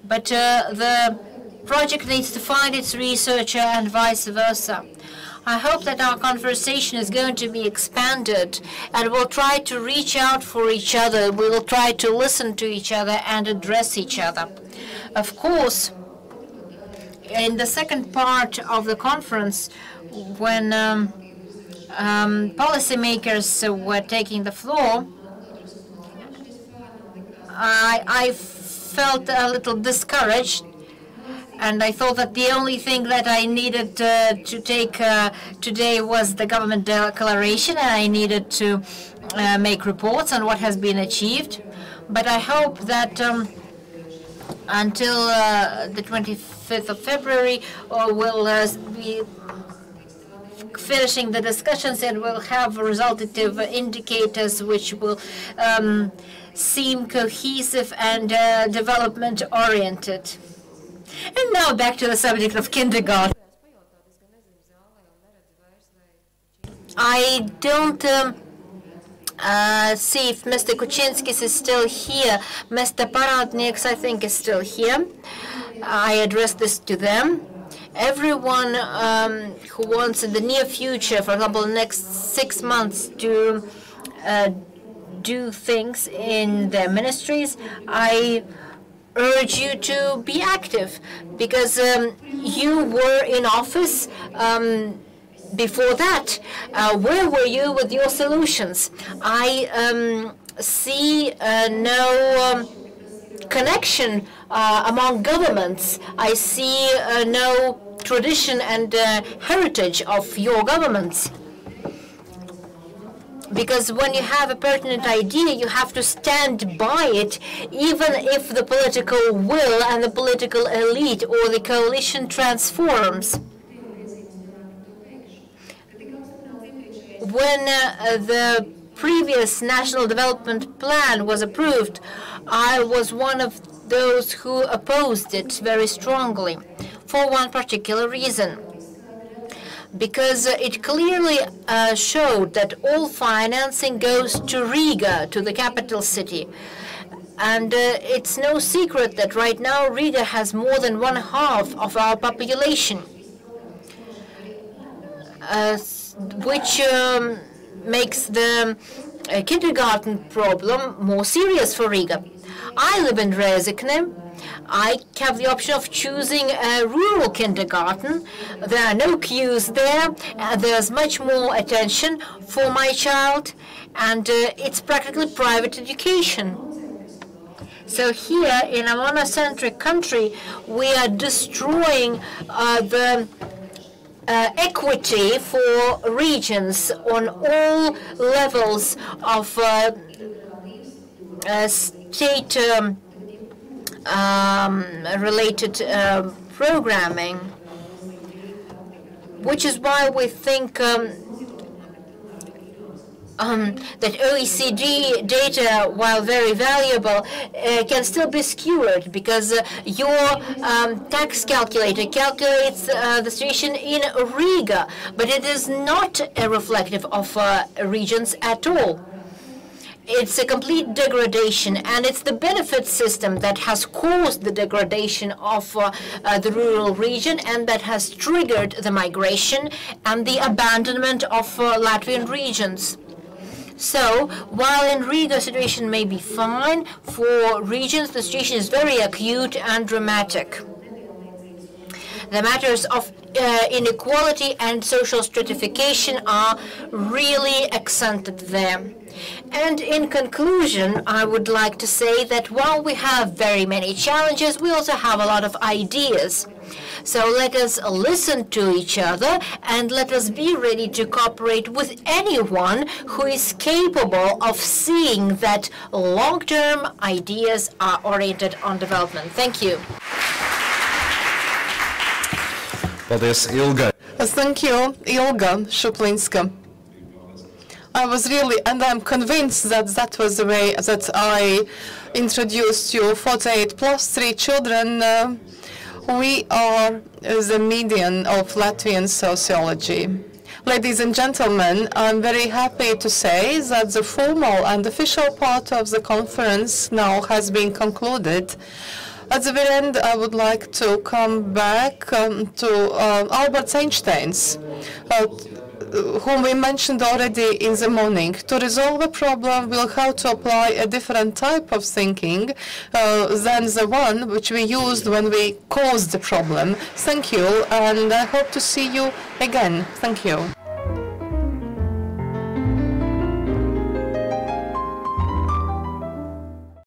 but the project needs to find its researcher and vice versa. I hope that our conversation is going to be expanded, and we'll try to reach out for each other. We will try to listen to each other and address each other. Of course, in the second part of the conference, when policymakers were taking the floor, I felt a little discouraged, and I thought that the only thing that I needed to take today was the government declaration, and I needed to make reports on what has been achieved. But I hope that until the 25th of February, we'll be finishing the discussions, and we'll have resultative indicators which will seem cohesive and development-oriented. And now back to the subject of kindergarten. I don't see if Mr. Kuczynskis is still here. Mr. Paradnieks, I think, is still here. I address this to them. Everyone who wants in the near future, for example, next 6 months, to do things in their ministries, I urge you to be active, because you were in office before that. Where were you with your solutions? I see no connection among governments. I see no tradition and heritage of your governments. Because when you have a pertinent idea, you have to stand by it, even if the political will and the political elite or the coalition transforms. When the previous National Development Plan was approved, I was one of those who opposed it very strongly, for one particular reason. Because it clearly showed that all financing goes to Riga, to the capital city. And it's no secret that right now Riga has more than 1/2 of our population, which makes the kindergarten problem more serious for Riga. I live in Rezekne. I have the option of choosing a rural kindergarten. There are no queues there. There's much more attention for my child, and it's practically private education. So here in a monocentric country, we are destroying the equity for regions on all levels of state related programming, which is why we think that OECD data, while very valuable, can still be skewed, because your tax calculator calculates the situation in Riga, but it is not reflective of regions at all. It's a complete degradation, and it's the benefit system that has caused the degradation of the rural region, and that has triggered the migration and the abandonment of Latvian regions. So, while in Riga the situation may be fine, for regions the situation is very acute and dramatic. The matters of inequality and social stratification are really accented there. And in conclusion, I would like to say that while we have very many challenges, we also have a lot of ideas. So let us listen to each other, and let us be ready to cooperate with anyone who is capable of seeing that long-term ideas are oriented on development. Thank you. Thank you, Ilga Shuplinska. I was really, and I'm convinced that that was the way that I introduced you. 48 plus 3 children. We are the median of Latvian sociology. Ladies and gentlemen, I'm very happy to say that the formal and official part of the conference now has been concluded. At the very end, I would like to come back to Albert Einstein's, whom we mentioned already in the morning. To resolve a problem, we'll have to apply a different type of thinking than the one which we used when we caused the problem. Thank you, and I hope to see you again. Thank you.